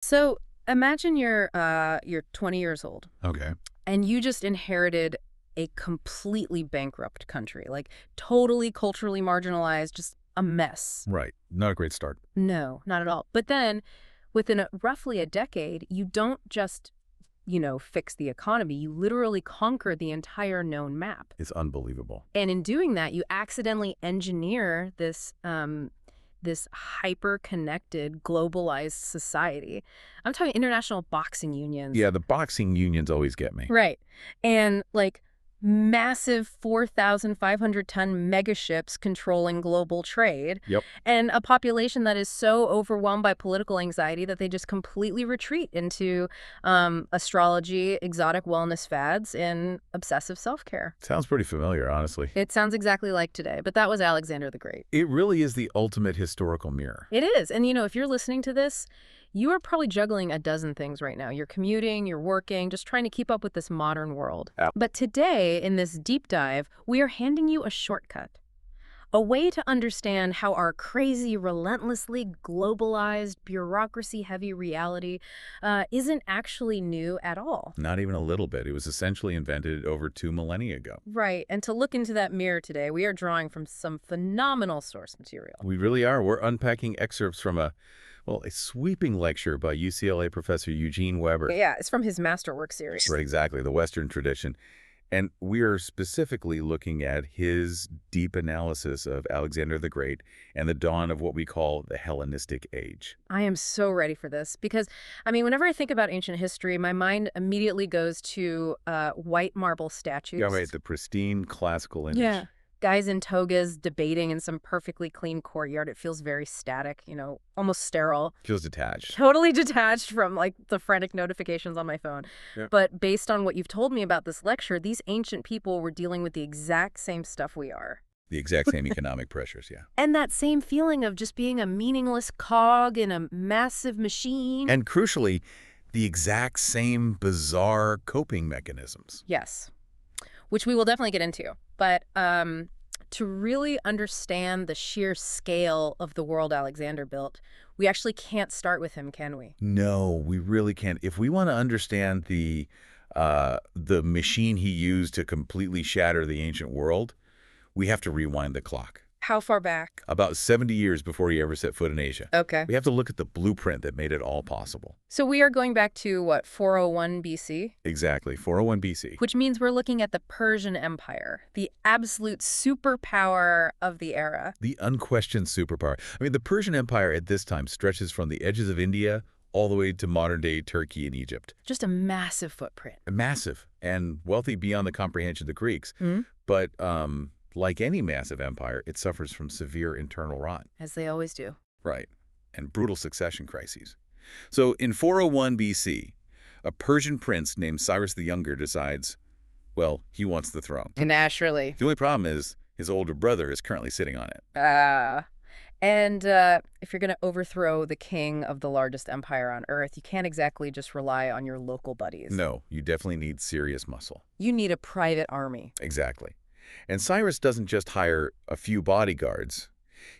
So imagine you're 20 years old Okay. and you just inherited a completely bankrupt country, like totally culturally marginalized, just a mess. Right. Not a great start. No, not at all. But then within roughly a decade, you don't just, fix the economy. You literally conquer the entire known map. It's unbelievable. And in doing that, you accidentally engineer this hyper-connected, globalized society. I'm talking international boxing unions. Yeah, the boxing unions always get me. Right. And like massive 4,500-ton megaships controlling global trade, Yep. and a population that is so overwhelmed by political anxiety that they just completely retreat into astrology, exotic wellness fads, and obsessive self-care. Sounds pretty familiar, honestly. It sounds exactly like today, but that was Alexander the Great. It really is the ultimate historical mirror. It is. And, if you're listening to this, you are probably juggling a dozen things right now. You're commuting, you're working, just trying to keep up with this modern world. Yep. But today, in this deep dive, we are handing you a shortcut. A way to understand how our crazy, relentlessly globalized, bureaucracy-heavy reality isn't actually new at all. Not even a little bit. It was essentially invented over 2 millennia ago. Right. And to look into that mirror today, we are drawing from some phenomenal source material. We really are. We're unpacking excerpts from a sweeping lecture by UCLA professor Eugene Weber. Yeah, it's from his masterwork series. Right, exactly, the Western tradition. And we are specifically looking at his deep analysis of Alexander the Great and the dawn of what we call the Hellenistic Age. I am so ready for this because, whenever I think about ancient history, my mind immediately goes to white marble statues. Yeah, right, the pristine classical image. Yeah. Guys in togas debating in some perfectly clean courtyard. It feels very static, almost sterile. Feels detached. Totally detached from, the frantic notifications on my phone. Yeah. But based on what you've told me about this lecture, these ancient people were dealing with the exact same stuff we are. The exact same economic pressures, yeah. And that same feeling of just being a meaningless cog in a massive machine. And crucially, the exact same bizarre coping mechanisms. Yes, which we will definitely get into. But to really understand the sheer scale of the world Alexander built, we actually can't start with him, can we? No, we really can't. If we want to understand the machine he used to completely shatter the ancient world, we have to rewind the clock. How far back? About 70 years before he ever set foot in Asia. Okay. We have to look at the blueprint that made it all possible. So we are going back to, 401 BC? Exactly, 401 BC. Which means we're looking at the Persian Empire, the absolute superpower of the era. The unquestioned superpower. The Persian Empire at this time stretches from the edges of India all the way to modern-day Turkey and Egypt. Just a massive footprint. Massive and wealthy beyond the comprehension of the Greeks. Mm-hmm. But like any massive empire, it suffers from severe internal rot. As they always do. Right. And brutal succession crises. So in 401 BC, a Persian prince named Cyrus the Younger decides, he wants the throne. Naturally. The only problem is his older brother is currently sitting on it. And if you're going to overthrow the king of the largest empire on Earth, you can't exactly just rely on your local buddies. No, you definitely need serious muscle. You need a private army. Exactly. And Cyrus doesn't just hire a few bodyguards.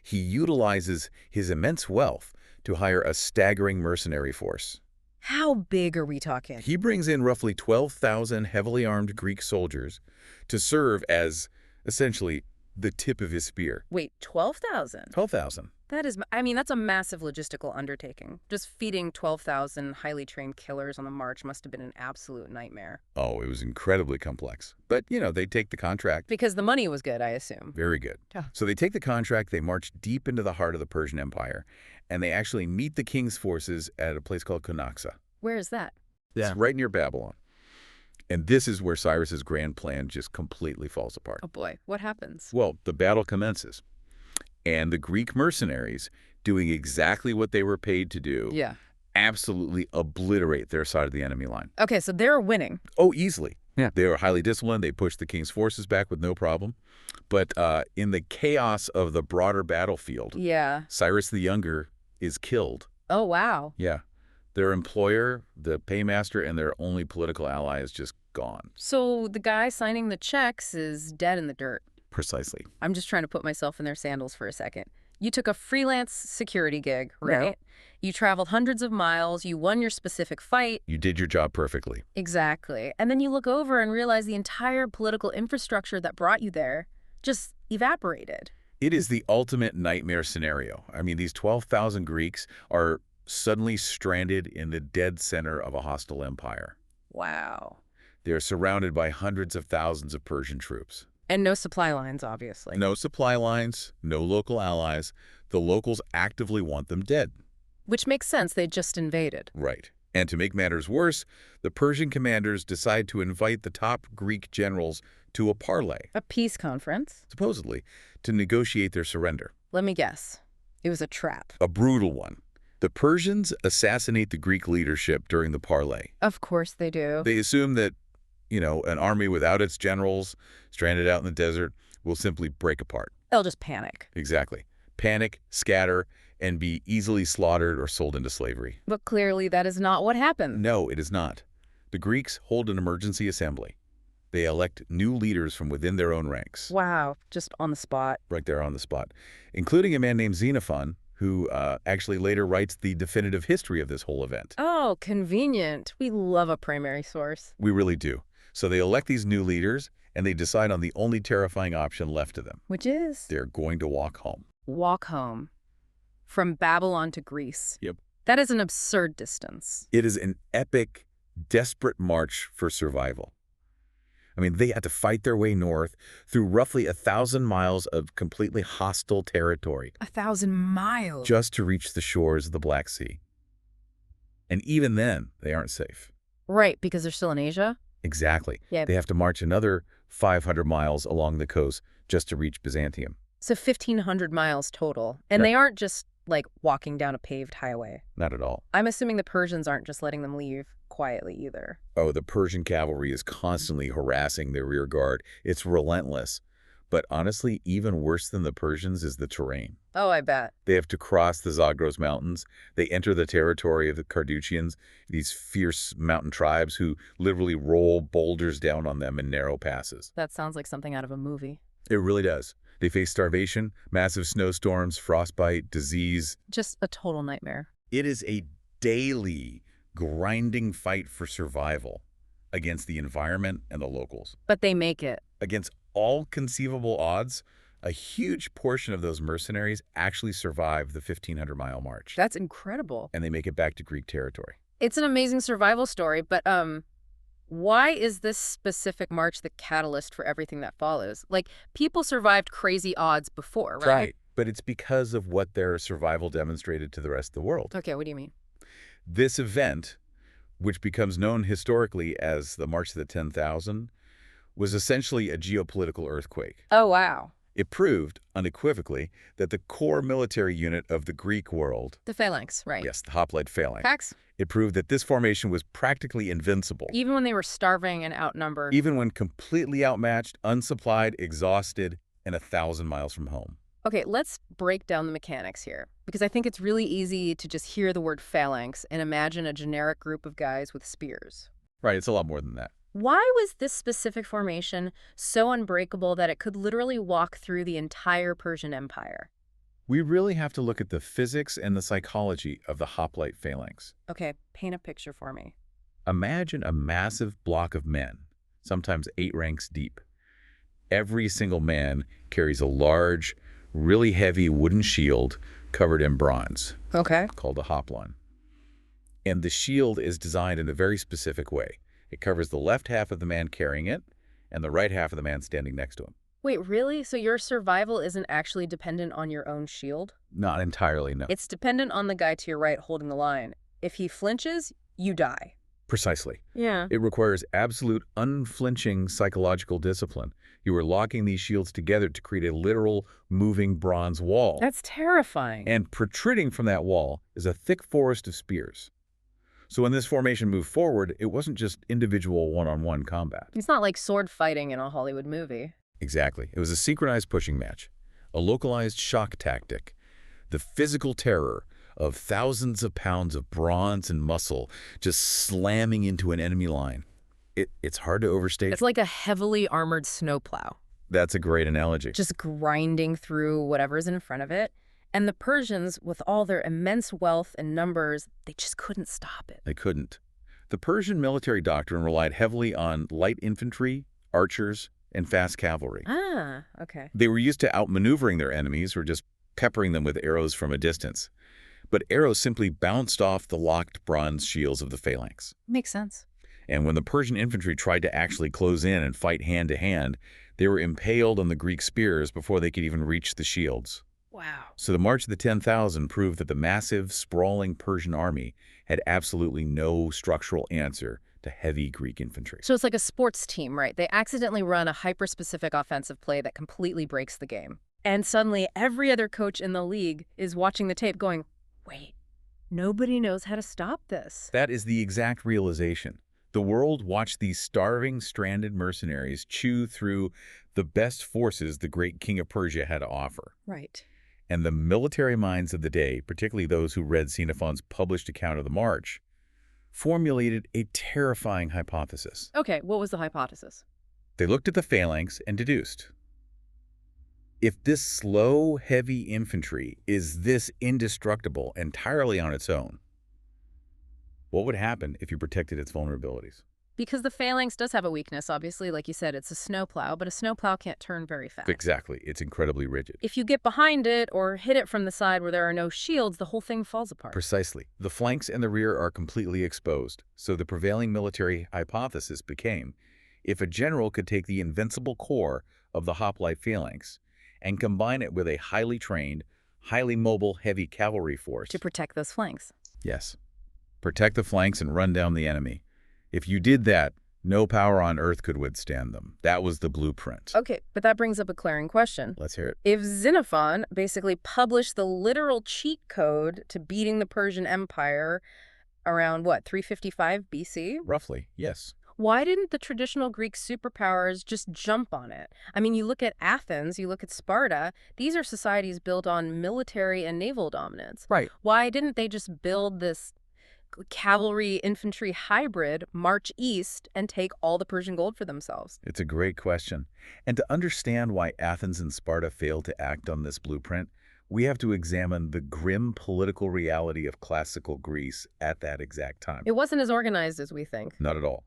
He utilizes his immense wealth to hire a staggering mercenary force. How big are we talking? He brings in roughly 12,000 heavily armed Greek soldiers to serve as, essentially, the tip of his spear. Wait, 12,000? 12,000. That is, that's a massive logistical undertaking. Just feeding 12,000 highly trained killers on the march must have been an absolute nightmare. Oh, it was incredibly complex. But, they take the contract. Because the money was good, I assume. Very good. Yeah. So they take the contract, they march deep into the heart of the Persian Empire, and they actually meet the king's forces at a place called Cunaxa. Where is that? It's right near Babylon. And this is where Cyrus's grand plan just completely falls apart. Oh boy, what happens? Well, the battle commences. And the Greek mercenaries, doing exactly what they were paid to do, absolutely obliterate their side of the enemy line. Okay, so they're winning. Oh, easily. Yeah. They were highly disciplined. They pushed the king's forces back with no problem. But in the chaos of the broader battlefield, Cyrus the Younger is killed. Oh, wow. Yeah. Their employer, the paymaster, and their only political ally is just gone. So the guy signing the checks is dead in the dirt. Precisely. I'm just trying to put myself in their sandals for a second. You took a freelance security gig, right? Yeah. You traveled hundreds of miles, you won your specific fight. You did your job perfectly. Exactly. And then you look over and realize the entire political infrastructure that brought you there just evaporated. It is the ultimate nightmare scenario. I mean, these 12,000 Greeks are suddenly stranded in the dead center of a hostile empire. Wow. They're surrounded by hundreds of thousands of Persian troops. And no supply lines, obviously. No supply lines, no local allies. The locals actively want them dead. Which makes sense, they just invaded. Right. And to make matters worse, the Persian commanders decide to invite the top Greek generals to a parley, A peace conference? supposedly, to negotiate their surrender. Let me guess. It was a trap. A brutal one. The Persians assassinate the Greek leadership during the parley. Of course they do. They assume that, an army without its generals, stranded out in the desert, will simply break apart. They'll just panic. Exactly. Panic, scatter, and be easily slaughtered or sold into slavery. But clearly that is not what happened. No, it is not. The Greeks hold an emergency assembly. They elect new leaders from within their own ranks. Wow, just on the spot. Right there on the spot. Including a man named Xenophon, who actually later writes the definitive history of this whole event. Oh, convenient. We love a primary source. We really do. So they elect these new leaders, and they decide on the only terrifying option left to them. Which is? They're going to walk home. Walk home. From Babylon to Greece. Yep. That is an absurd distance. It is an epic, desperate march for survival. I mean, they had to fight their way north through roughly 1,000 miles of completely hostile territory 1,000 miles. just to reach the shores of the Black Sea. And even then, they aren't safe. Right, because they're still in Asia? Exactly. Yeah. They have to march another 500 miles along the coast just to reach Byzantium. So 1,500 miles total. And Yeah. they aren't just, like, walking down a paved highway. Not at all. I'm assuming the Persians aren't just letting them leave quietly either. Oh, the Persian cavalry is constantly harassing their rear guard. It's relentless. But honestly, even worse than the Persians is the terrain. Oh, I bet. They have to cross the Zagros Mountains. They enter the territory of the Carduchians, these fierce mountain tribes who literally roll boulders down on them in narrow passes. That sounds like something out of a movie. It really does. They face starvation, massive snowstorms, frostbite, disease. Just a total nightmare. It is a daily, grinding fight for survival against the environment and the locals. But they make it. Against all conceivable odds, a huge portion of those mercenaries actually survive the 1,500-mile march. That's incredible. And they make it back to Greek territory. It's an amazing survival story, but why is this specific march the catalyst for everything that follows? Like, people survived crazy odds before, right? But it's because of what their survival demonstrated to the rest of the world. Okay, what do you mean? This event, which becomes known historically as the March of the 10,000, was essentially a geopolitical earthquake. Oh, wow. It proved, unequivocally, that the core military unit of the Greek world, The phalanx, right. yes, the hoplite phalanx, Facts? it proved that this formation was practically invincible. Even when they were starving and outnumbered. Even when completely outmatched, unsupplied, exhausted, and 1,000 miles from home. Okay, let's break down the mechanics here, because I think it's really easy to just hear the word phalanx and imagine a generic group of guys with spears. Right, it's a lot more than that. Why was this specific formation so unbreakable that it could literally walk through the entire Persian Empire? We really have to look at the physics and the psychology of the hoplite phalanx. Okay, paint a picture for me. Imagine a massive block of men, sometimes 8 ranks deep. Every single man carries a large, really heavy wooden shield covered in bronze, Okay. called a hoplon. And the shield is designed in a very specific way. It covers the left half of the man carrying it and the right half of the man standing next to him. Wait, really? So your survival isn't actually dependent on your own shield? Not entirely, no. It's dependent on the guy to your right holding the line. If he flinches, you die. Precisely. Yeah. It requires absolute unflinching psychological discipline. You are locking these shields together to create a literal moving bronze wall. That's terrifying. And protruding from that wall is a thick forest of spears. So when this formation moved forward, it wasn't just individual one-on-one combat. It's not like sword fighting in a Hollywood movie. Exactly. It was a synchronized pushing match, a localized shock tactic, the physical terror of thousands of pounds of bronze and muscle just slamming into an enemy line. It's hard to overstate. It's like a heavily armored snowplow, That's a great analogy. just grinding through whatever's in front of it. And the Persians, with all their immense wealth and numbers, they just couldn't stop it. They couldn't. The Persian military doctrine relied heavily on light infantry, archers, and fast cavalry. Ah, okay. They were used to outmaneuvering their enemies or just peppering them with arrows from a distance. But arrows simply bounced off the locked bronze shields of the phalanx. Makes sense. And when the Persian infantry tried to actually close in and fight hand-to-hand, they were impaled on the Greek spears before they could even reach the shields. Wow. So the March of the 10,000 proved that the massive, sprawling Persian army had absolutely no structural answer to heavy Greek infantry. So it's like a sports team, right? They accidentally run a hyper-specific offensive play that completely breaks the game. And suddenly every other coach in the league is watching the tape going, wait, nobody knows how to stop this. That is the exact realization. The world watched these starving, stranded mercenaries chew through the best forces the great king of Persia had to offer. Right. And the military minds of the day, particularly those who read Xenophon's published account of the march, formulated a terrifying hypothesis. Okay, what was the hypothesis? They looked at the phalanx and deduced, if this slow, heavy infantry is this indestructible entirely on its own, what would happen if you protected its vulnerabilities? Because the phalanx does have a weakness, obviously. Like you said, it's a snowplow, but a snowplow can't turn very fast. Exactly. It's incredibly rigid. If you get behind it or hit it from the side where there are no shields, the whole thing falls apart. Precisely. The flanks and the rear are completely exposed, so the prevailing military hypothesis became, if a general could take the invincible core of the hoplite phalanx and combine it with a highly trained, highly mobile heavy cavalry force. To protect those flanks. Yes. Protect the flanks and run down the enemy. If you did that, no power on earth could withstand them. That was the blueprint. Okay, but that brings up a glaring question. Let's hear it. If Xenophon basically published the literal cheat code to beating the Persian Empire around, what, 355 BC? Roughly, yes. Why didn't the traditional Greek superpowers just jump on it? I mean, you look at Athens, you look at Sparta, these are societies built on military and naval dominance. Right. Why didn't they just build this cavalry-infantry hybrid, march east, and take all the Persian gold for themselves? It's a great question. And to understand why Athens and Sparta failed to act on this blueprint, we have to examine the grim political reality of classical Greece at that exact time. It wasn't as organized as we think. Not at all.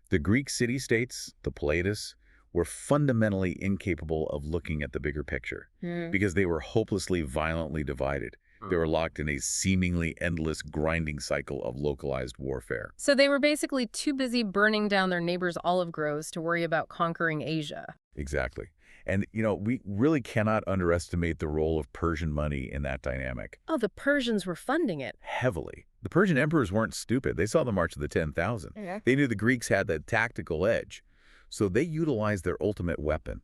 The Greek city-states, the Politis, were fundamentally incapable of looking at the bigger picture because they were hopelessly violently divided. They were locked in a seemingly endless grinding cycle of localized warfare. So they were basically too busy burning down their neighbors' olive groves to worry about conquering Asia. Exactly. And, we really cannot underestimate the role of Persian money in that dynamic. Oh, the Persians were funding it. Heavily. The Persian emperors weren't stupid. They saw the March of the 10,000. Yeah. They knew the Greeks had that tactical edge. So they utilized their ultimate weapon,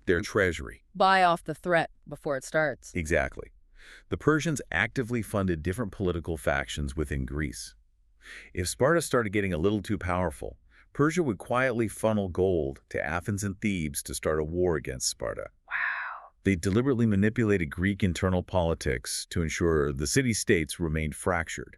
their treasury. Buy off the threat before it starts. Exactly. The Persians actively funded different political factions within Greece. If Sparta started getting a little too powerful, Persia would quietly funnel gold to Athens and Thebes to start a war against Sparta. Wow. They deliberately manipulated Greek internal politics to ensure the city-states remained fractured,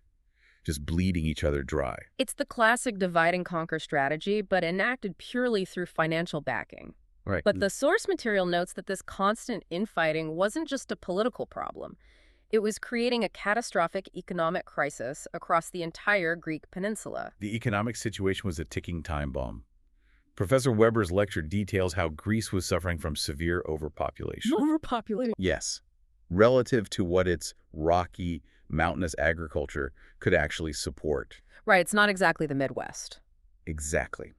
just bleeding each other dry. It's the classic divide and conquer strategy, but enacted purely through financial backing. Right. But the source material notes that this constant infighting wasn't just a political problem. It was creating a catastrophic economic crisis across the entire Greek peninsula. The economic situation was a ticking time bomb. Professor Weber's lecture details how Greece was suffering from severe overpopulation. Overpopulated? Yes. Relative to what its rocky, mountainous agriculture could actually support. Right, it's not exactly the Midwest. Exactly.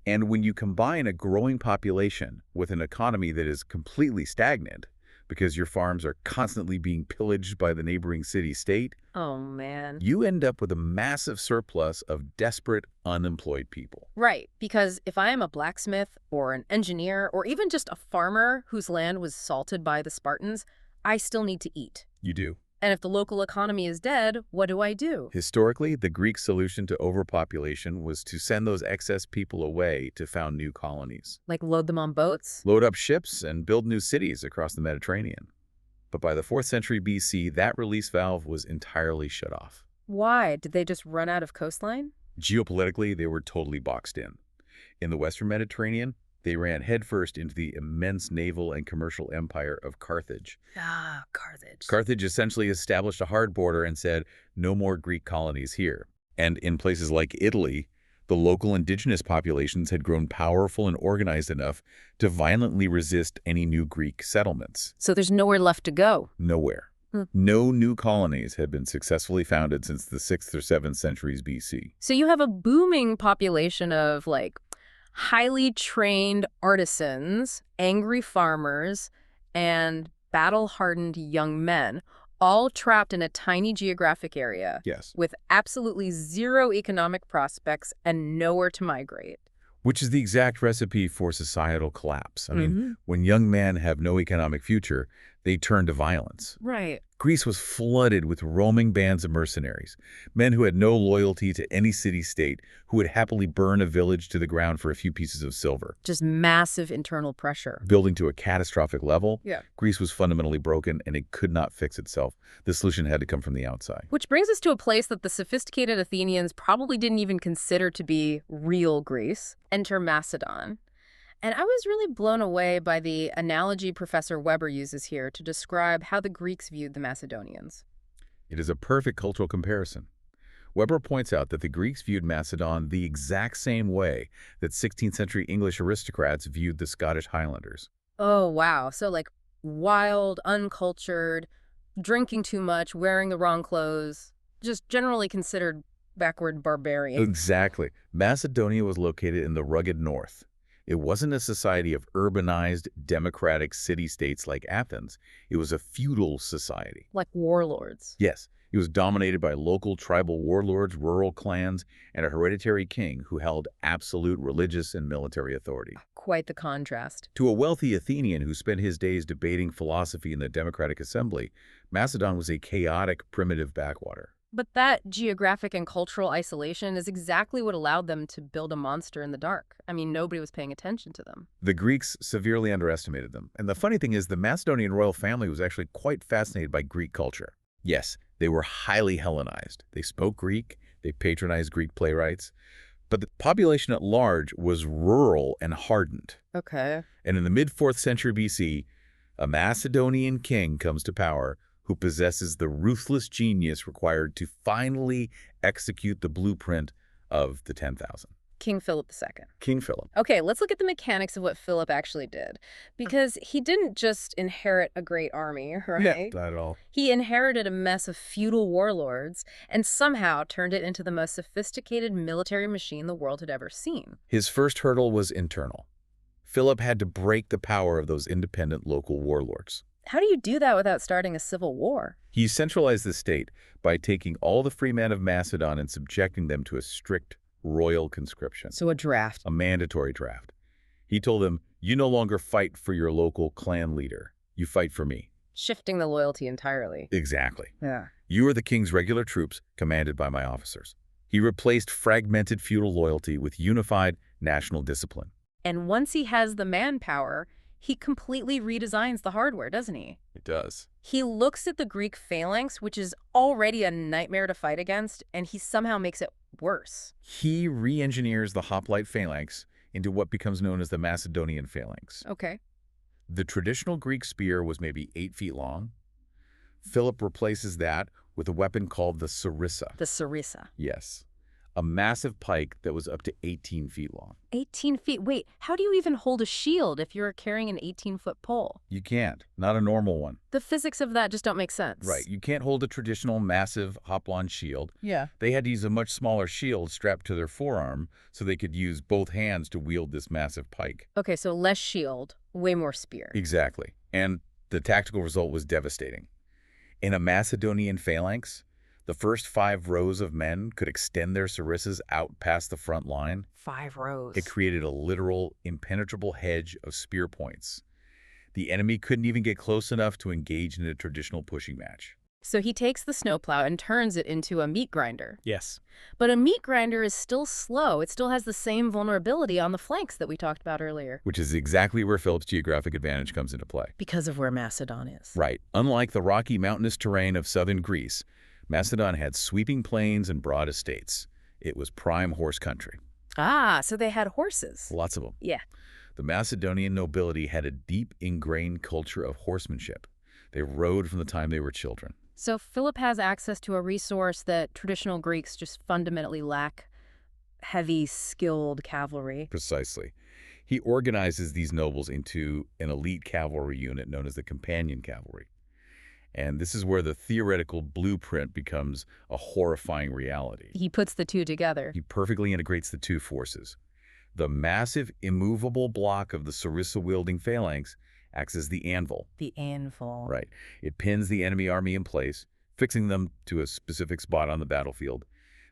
And when you combine a growing population with an economy that is completely stagnant, because your farms are constantly being pillaged by the neighboring city-state, Oh, man. you end up with a massive surplus of desperate, unemployed people. Right, because if I am a blacksmith or an engineer or even just a farmer whose land was salted by the Spartans, I still need to eat. You do. And if the local economy is dead, what do I do? Historically, the Greek solution to overpopulation was to send those excess people away to found new colonies. Like load them on boats? Load up ships and build new cities across the Mediterranean. But by the 4th century BC, that release valve was entirely shut off. Why? Did they just run out of coastline? Geopolitically, they were totally boxed in. In the Western Mediterranean, They ran headfirst into the immense naval and commercial empire of Carthage. Ah, Carthage. Carthage essentially established a hard border and said, no more Greek colonies here. And in places like Italy, the local indigenous populations had grown powerful and organized enough to violently resist any new Greek settlements. So there's nowhere left to go. Nowhere. No new colonies had been successfully founded since the 6th or 7th centuries BC. So you have a booming population of, like, highly trained artisans, angry farmers, and battle-hardened young men, all trapped in a tiny geographic area. Yes. With absolutely zero economic prospects and nowhere to migrate. Which is the exact recipe for societal collapse. I mean, when young men have no economic future, they turn to violence. Right. Greece was flooded with roaming bands of mercenaries, men who had no loyalty to any city-state, who would happily burn a village to the ground for a few pieces of silver. Just massive internal pressure. Building to a catastrophic level, Yeah. Greece was fundamentally broken and it could not fix itself. The solution had to come from the outside. Which brings us to a place that the sophisticated Athenians probably didn't even consider to be real Greece. Enter Macedon. And I was really blown away by the analogy Professor Weber uses here to describe how the Greeks viewed the Macedonians. It is a perfect cultural comparison. Weber points out that the Greeks viewed Macedon the exact same way that 16th century English aristocrats viewed the Scottish Highlanders. Oh, wow. So, like, wild, uncultured, drinking too much, wearing the wrong clothes, just generally considered backward barbarian. Exactly. Macedonia was located in the rugged north. It wasn't a society of urbanized, democratic city-states like Athens. It was a feudal society. Like warlords. Yes, it was dominated by local tribal warlords, rural clans, and a hereditary king who held absolute religious and military authority. Quite the contrast. To a wealthy Athenian who spent his days debating philosophy in the democratic assembly, Macedon was a chaotic, primitive backwater. But that geographic and cultural isolation is exactly what allowed them to build a monster in the dark. I mean, nobody was paying attention to them. The Greeks severely underestimated them. And the funny thing is, the Macedonian royal family was actually quite fascinated by Greek culture. Yes, they were highly Hellenized. They spoke Greek, they patronized Greek playwrights, but the population at large was rural and hardened. Okay. And in the mid-4th century BC, a Macedonian king comes to power who possesses the ruthless genius required to finally execute the blueprint of the 10,000. King Philip II. King Philip. Okay, let's look at the mechanics of what Philip actually did. Because he didn't just inherit a great army, right? Not at all. He inherited a mess of feudal warlords and somehow turned it into the most sophisticated military machine the world had ever seen. His first hurdle was internal. Philip had to break the power of those independent local warlords. How do you do that without starting a civil war? He centralized the state by taking all the free men of Macedon and subjecting them to a strict royal conscription. So a draft. A mandatory draft. He told them, you no longer fight for your local clan leader. You fight for me. Shifting the loyalty entirely. Exactly. Yeah. You are the king's regular troops, commanded by my officers. He replaced fragmented feudal loyalty with unified national discipline. And once he has the manpower, he completely redesigns the hardware, doesn't he? It does. He looks at the Greek phalanx, which is already a nightmare to fight against, and he somehow makes it worse. He re-engineers the hoplite phalanx into what becomes known as the Macedonian phalanx. Okay. The traditional Greek spear was maybe 8 feet long. Philip replaces that with a weapon called the sarissa. The sarissa. Yes. A massive pike that was up to 18 feet long. 18 feet. Wait, how do you even hold a shield if you're carrying an 18-foot pole? You can't. Not a normal one. The physics of that just don't make sense. Right. You can't hold a traditional massive hop-on shield. Yeah. They had to use a much smaller shield strapped to their forearm so they could use both hands to wield this massive pike. Okay, so less shield, way more spear. Exactly. And the tactical result was devastating. In a Macedonian phalanx, the first 5 rows of men could extend their sarissas out past the front line. 5 rows. It created a literal, impenetrable hedge of spear points. The enemy couldn't even get close enough to engage in a traditional pushing match. So he takes the snowplow and turns it into a meat grinder. Yes. But a meat grinder is still slow. It still has the same vulnerability on the flanks that we talked about earlier. Which is exactly where Philip's geographic advantage comes into play. Because of where Macedon is. Right. Unlike the rocky mountainous terrain of southern Greece, Macedon had sweeping plains and broad estates. It was prime horse country. Ah, so they had horses. Lots of them. Yeah. The Macedonian nobility had a deep ingrained culture of horsemanship. They rode from the time they were children. So Philip has access to a resource that traditional Greeks just fundamentally lack: heavy, skilled cavalry. Precisely. He organizes these nobles into an elite cavalry unit known as the companion cavalry. And this is where the theoretical blueprint becomes a horrifying reality. He puts the two together. He perfectly integrates the two forces. The massive, immovable block of the sarissa-wielding phalanx acts as the anvil. The anvil. Right. It pins the enemy army in place, fixing them to a specific spot on the battlefield.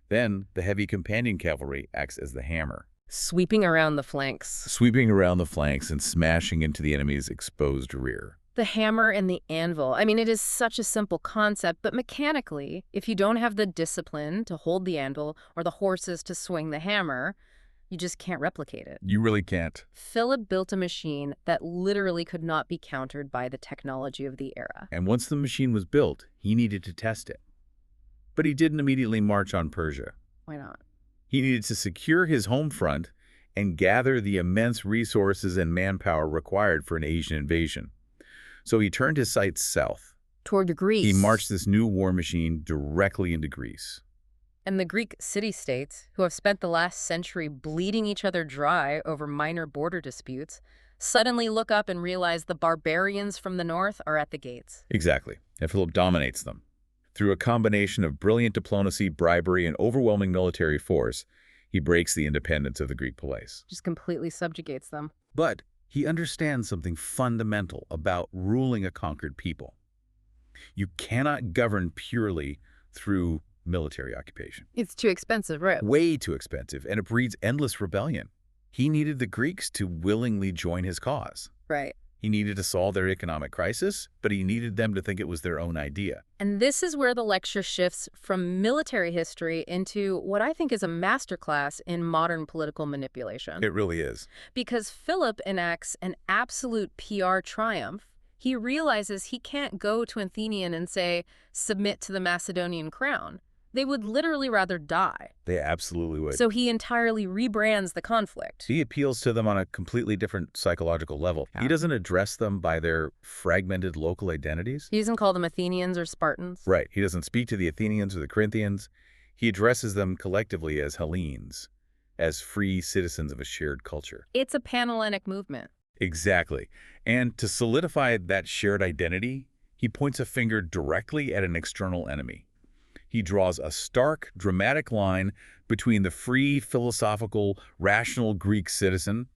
Then, the heavy companion cavalry acts as the hammer, Sweeping around the flanks. sweeping around the flanks and smashing into the enemy's exposed rear. The hammer and the anvil. I mean, it is such a simple concept, but mechanically, if you don't have the discipline to hold the anvil or the horses to swing the hammer, you just can't replicate it. You really can't. Philip built a machine that literally could not be countered by the technology of the era. And once the machine was built, he needed to test it. But he didn't immediately march on Persia. Why not? He needed to secure his home front and gather the immense resources and manpower required for an Asian invasion. So he turned his sights south. Toward Greece. He marched this new war machine directly into Greece. And the Greek city-states, who have spent the last century bleeding each other dry over minor border disputes, suddenly look up and realize the barbarians from the north are at the gates. Exactly. And Philip dominates them. Through a combination of brilliant diplomacy, bribery, and overwhelming military force, he breaks the independence of the Greek police. Just completely subjugates them. But he understands something fundamental about ruling a conquered people. You cannot govern purely through military occupation. It's too expensive, right? Way too expensive, and it breeds endless rebellion. He needed the Greeks to willingly join his cause. Right. He needed to solve their economic crisis, but he needed them to think it was their own idea. And this is where the lecture shifts from military history into what I think is a masterclass in modern political manipulation. It really is. Because Philip enacts an absolute PR triumph. He realizes he can't go to Athenian and say, submit to the Macedonian crown. They would literally rather die. They absolutely would. So he entirely rebrands the conflict. He appeals to them on a completely different psychological level. He doesn't address them by their fragmented local identities. He doesn't call them Athenians or Spartans. Right. He doesn't speak to the Athenians or the Corinthians. He addresses them collectively as Hellenes, as free citizens of a shared culture. It's a Panhellenic movement. Exactly. And to solidify that shared identity, he points a finger directly at an external enemy. He draws a stark, dramatic line between the free, philosophical, rational Greek citizen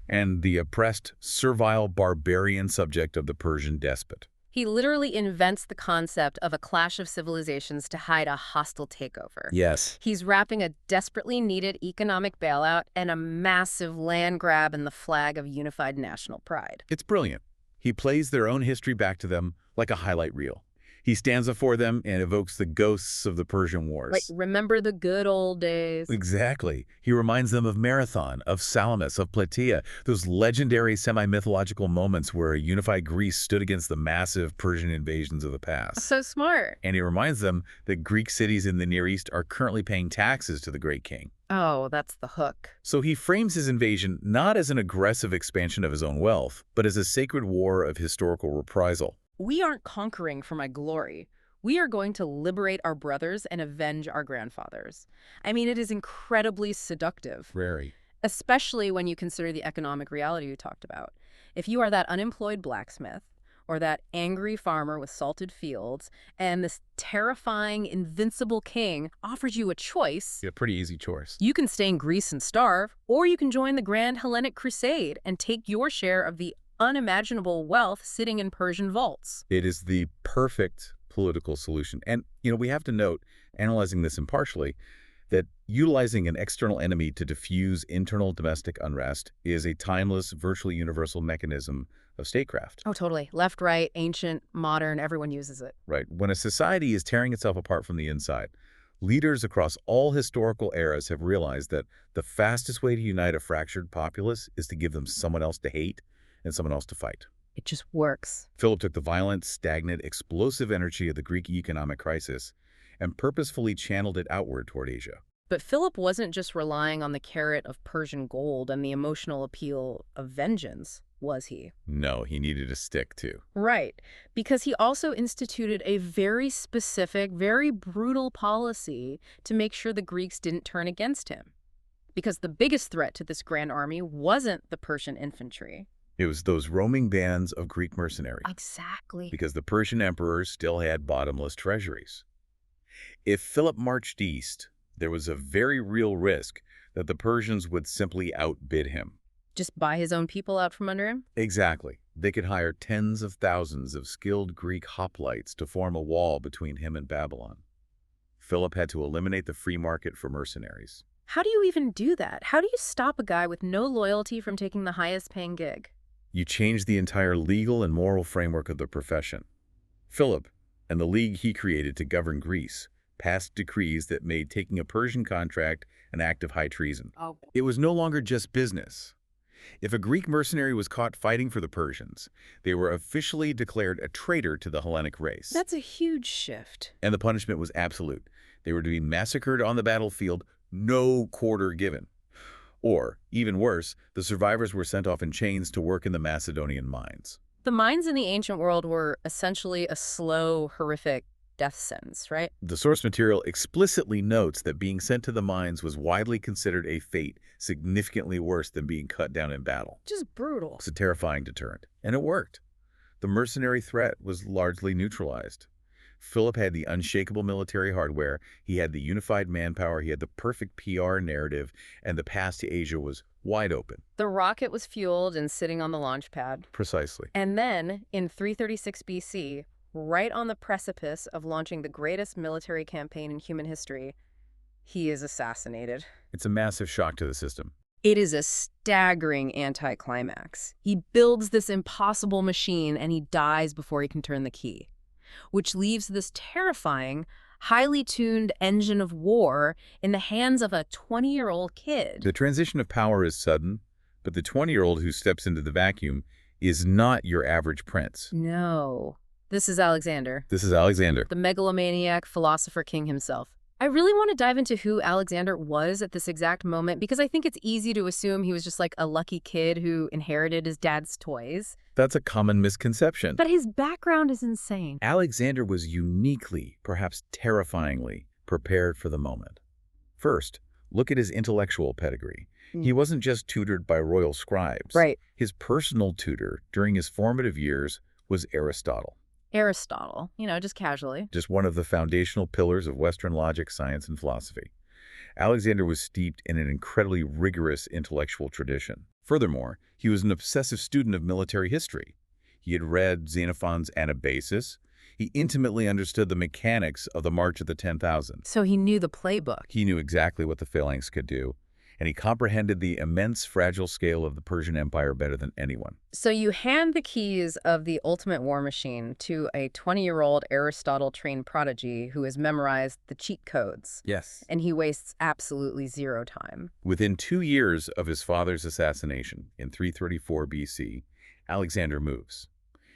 and the oppressed, servile, barbarian subject of the Persian despot. He literally invents the concept of a clash of civilizations to hide a hostile takeover. Yes. He's wrapping a desperately needed economic bailout and a massive land grab in the flag of unified national pride. It's brilliant. He plays their own history back to them like a highlight reel. He stands before them and evokes the ghosts of the Persian Wars. Right, remember the good old days. Exactly. He reminds them of Marathon, of Salamis, of Plataea, those legendary semi-mythological moments where a unified Greece stood against the massive Persian invasions of the past. So smart. And he reminds them that Greek cities in the Near East are currently paying taxes to the great king. Oh, that's the hook. So he frames his invasion not as an aggressive expansion of his own wealth, but as a sacred war of historical reprisal. We aren't conquering for my glory. We are going to liberate our brothers and avenge our grandfathers. I mean, it is incredibly seductive. Very. Especially when you consider the economic reality you talked about. If you are that unemployed blacksmith, or that angry farmer with salted fields, and this terrifying, invincible king offers you a choice, A pretty easy choice. you can stay in Greece and starve, or you can join the Grand Hellenic Crusade and take your share of the unimaginable wealth sitting in Persian vaults. It is the perfect political solution. And, we have to note, analyzing this impartially, that utilizing an external enemy to diffuse internal domestic unrest is a timeless, virtually universal mechanism of statecraft. Oh, totally. Left, right, ancient, modern, everyone uses it. Right. When a society is tearing itself apart from the inside, leaders across all historical eras have realized that the fastest way to unite a fractured populace is to give them someone else to hate and someone else to fight. It just works. Philip took the violent, stagnant, explosive energy of the Greek economic crisis and purposefully channeled it outward toward Asia. But Philip wasn't just relying on the carrot of Persian gold and the emotional appeal of vengeance, was he? No, he needed a stick too. Right, because he also instituted a very specific, very brutal policy to make sure the Greeks didn't turn against him. Because the biggest threat to this grand army wasn't the Persian infantry. It was those roaming bands of Greek mercenaries, Exactly. because the Persian emperors still had bottomless treasuries. If Philip marched east, there was a very real risk that the Persians would simply outbid him. Just buy his own people out from under him? Exactly. They could hire tens of thousands of skilled Greek hoplites to form a wall between him and Babylon. Philip had to eliminate the free market for mercenaries. How do you even do that? How do you stop a guy with no loyalty from taking the highest paying gig? You change the entire legal and moral framework of the profession. Philip, and the league he created to govern Greece, passed decrees that made taking a Persian contract an act of high treason. Oh. It was no longer just business. If a Greek mercenary was caught fighting for the Persians, they were officially declared a traitor to the Hellenic race. That's a huge shift. And the punishment was absolute. They were to be massacred on the battlefield, no quarter given. Or, even worse, the survivors were sent off in chains to work in the Macedonian mines. The mines in the ancient world were essentially a slow, horrific death sentence, right? The source material explicitly notes that being sent to the mines was widely considered a fate significantly worse than being cut down in battle. Just brutal. It's a terrifying deterrent. And it worked. The mercenary threat was largely neutralized. Philip had the unshakable military hardware, he had the unified manpower, he had the perfect PR narrative, and the path to Asia was wide open. The rocket was fueled and sitting on the launch pad. Precisely. And then, in 336 BC, right on the precipice of launching the greatest military campaign in human history, he is assassinated. It's a massive shock to the system. It is a staggering anticlimax. He builds this impossible machine and he dies before he can turn the key, which leaves this terrifying, highly tuned engine of war in the hands of a 20-year-old kid. The transition of power is sudden, but the 20-year-old who steps into the vacuum is not your average prince. No. This is Alexander. This is Alexander. The megalomaniac philosopher king himself. I really want to dive into who Alexander was at this exact moment because I think it's easy to assume he was just like a lucky kid who inherited his dad's toys. That's a common misconception. But his background is insane. Alexander was uniquely, perhaps terrifyingly, prepared for the moment. First, look at his intellectual pedigree. He wasn't just tutored by royal scribes. Right. His personal tutor during his formative years was Aristotle. Aristotle, just casually. Just one of the foundational pillars of Western logic, science, and philosophy. Alexander was steeped in an incredibly rigorous intellectual tradition. Furthermore, he was an obsessive student of military history. He had read Xenophon's Anabasis. He intimately understood the mechanics of the March of the 10,000. So he knew the playbook. He knew exactly what the phalanx could do, and he comprehended the immense fragile scale of the Persian Empire better than anyone. So you hand the keys of the ultimate war machine to a 20-year-old Aristotle-trained prodigy who has memorized the cheat codes. Yes. And he wastes absolutely zero time. Within 2 years of his father's assassination in 334 BC, Alexander moves.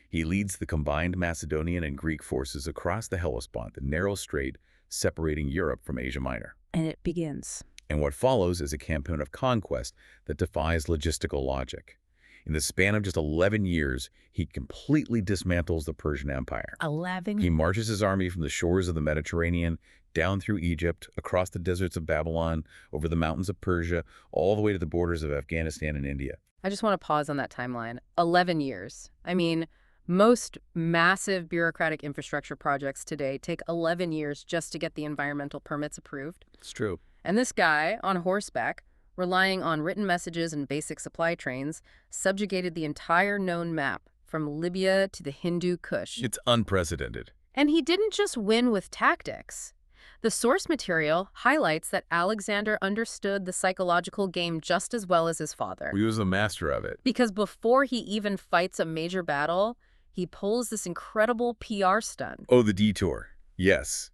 He leads the combined Macedonian and Greek forces across the Hellespont, the narrow strait separating Europe from Asia Minor. And it begins. And what follows is a campaign of conquest that defies logistical logic. In the span of just 11 years, he completely dismantles the Persian Empire. 11? He marches his army from the shores of the Mediterranean, down through Egypt, across the deserts of Babylon, over the mountains of Persia, all the way to the borders of Afghanistan and India. I just want to pause on that timeline. 11 years. I mean, most massive bureaucratic infrastructure projects today take 11 years just to get the environmental permits approved. It's true. And this guy, on horseback, relying on written messages and basic supply trains, subjugated the entire known map, from Libya to the Hindu Kush. It's unprecedented. And he didn't just win with tactics. The source material highlights that Alexander understood the psychological game just as well as his father. He was a master of it. Because before he even fights a major battle, he pulls this incredible PR stunt. Oh, the detour. Yes.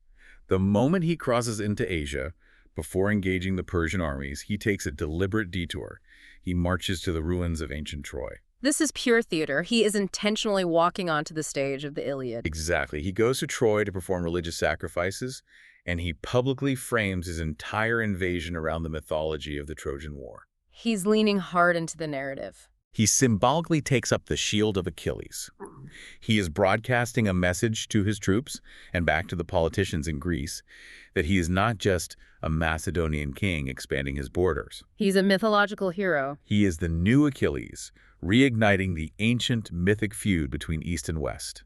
The moment he crosses into Asia, before engaging the Persian armies, he takes a deliberate detour. He marches to the ruins of ancient Troy. This is pure theater. He is intentionally walking onto the stage of the Iliad. Exactly. He goes to Troy to perform religious sacrifices, and he publicly frames his entire invasion around the mythology of the Trojan War. He's leaning hard into the narrative. He symbolically takes up the shield of Achilles. He is broadcasting a message to his troops and back to the politicians in Greece that he is not just a Macedonian king expanding his borders. He's a mythological hero. He is the new Achilles, reigniting the ancient mythic feud between East and West.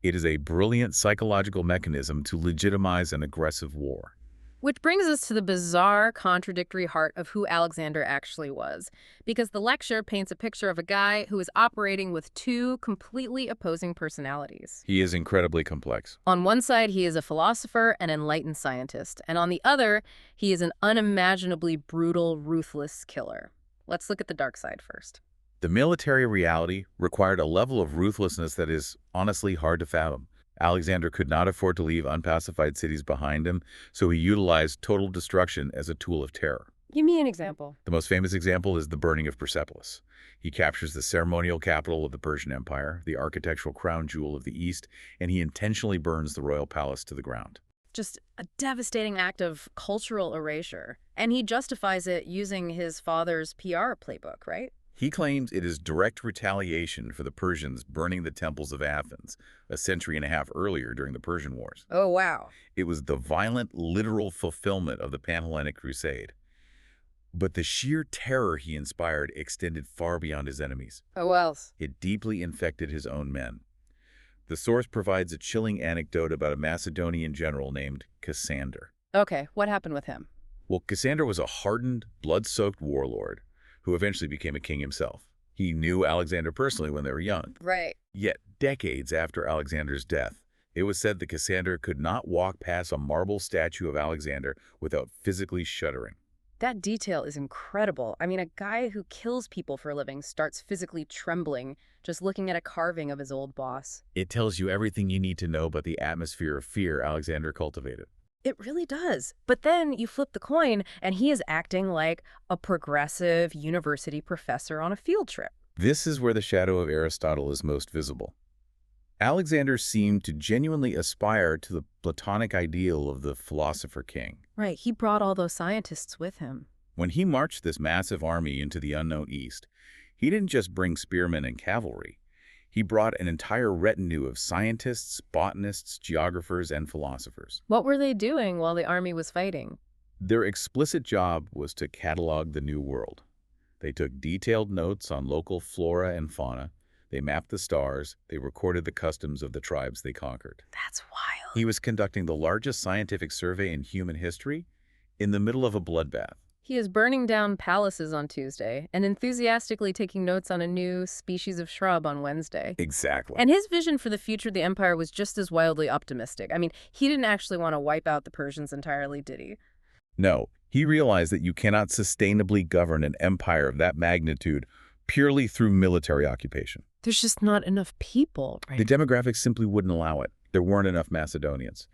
It is a brilliant psychological mechanism to legitimize an aggressive war. Which brings us to the bizarre, contradictory heart of who Alexander actually was, because the lecture paints a picture of a guy who is operating with two completely opposing personalities. He is incredibly complex. On one side, he is a philosopher and enlightened scientist, and on the other, he is an unimaginably brutal, ruthless killer. Let's look at the dark side first. The military reality required a level of ruthlessness that is honestly hard to fathom. Alexander could not afford to leave unpacified cities behind him, so he utilized total destruction as a tool of terror. Give me an example. The most famous example is the burning of Persepolis. He captures the ceremonial capital of the Persian Empire, the architectural crown jewel of the East, and he intentionally burns the royal palace to the ground. Just a devastating act of cultural erasure. And he justifies it using his father's PR playbook, right? He claims it is direct retaliation for the Persians burning the temples of Athens a century and a half earlier during the Persian Wars. Oh, wow. It was the violent, literal fulfillment of the Pan-Hellenic Crusade. But the sheer terror he inspired extended far beyond his enemies. Oh, else? It deeply infected his own men. The source provides a chilling anecdote about a Macedonian general named Cassander. Okay, what happened with him? Well, Cassander was a hardened, blood-soaked warlord who eventually became a king himself. He knew Alexander personally when they were young. Right. Yet, decades after Alexander's death, it was said that Cassander could not walk past a marble statue of Alexander without physically shuddering. That detail is incredible. I mean, a guy who kills people for a living starts physically trembling just looking at a carving of his old boss. It tells you everything you need to know about the atmosphere of fear Alexander cultivated. It really does. But then you flip the coin, and he is acting like a progressive university professor on a field trip. This is where the shadow of Aristotle is most visible. Alexander seemed to genuinely aspire to the Platonic ideal of the philosopher king. Right, he brought all those scientists with him. When he marched this massive army into the unknown East, he didn't just bring spearmen and cavalry. He brought an entire retinue of scientists, botanists, geographers, and philosophers. What were they doing while the army was fighting? Their explicit job was to catalog the new world. They took detailed notes on local flora and fauna. They mapped the stars. They recorded the customs of the tribes they conquered. That's wild. He was conducting the largest scientific survey in human history in the middle of a bloodbath. He is burning down palaces on Tuesday and enthusiastically taking notes on a new species of shrub on Wednesday. Exactly. And his vision for the future of the empire was just as wildly optimistic. I mean, he didn't actually want to wipe out the Persians entirely, did he? No, he realized that you cannot sustainably govern an empire of that magnitude purely through military occupation. There's just not enough people, right? The demographics simply wouldn't allow it. There weren't enough Macedonians.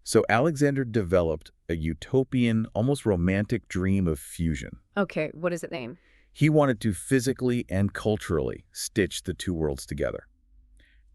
So Alexander developed a utopian, almost romantic dream of fusion. Okay, what does it name? He wanted to physically and culturally stitch the two worlds together.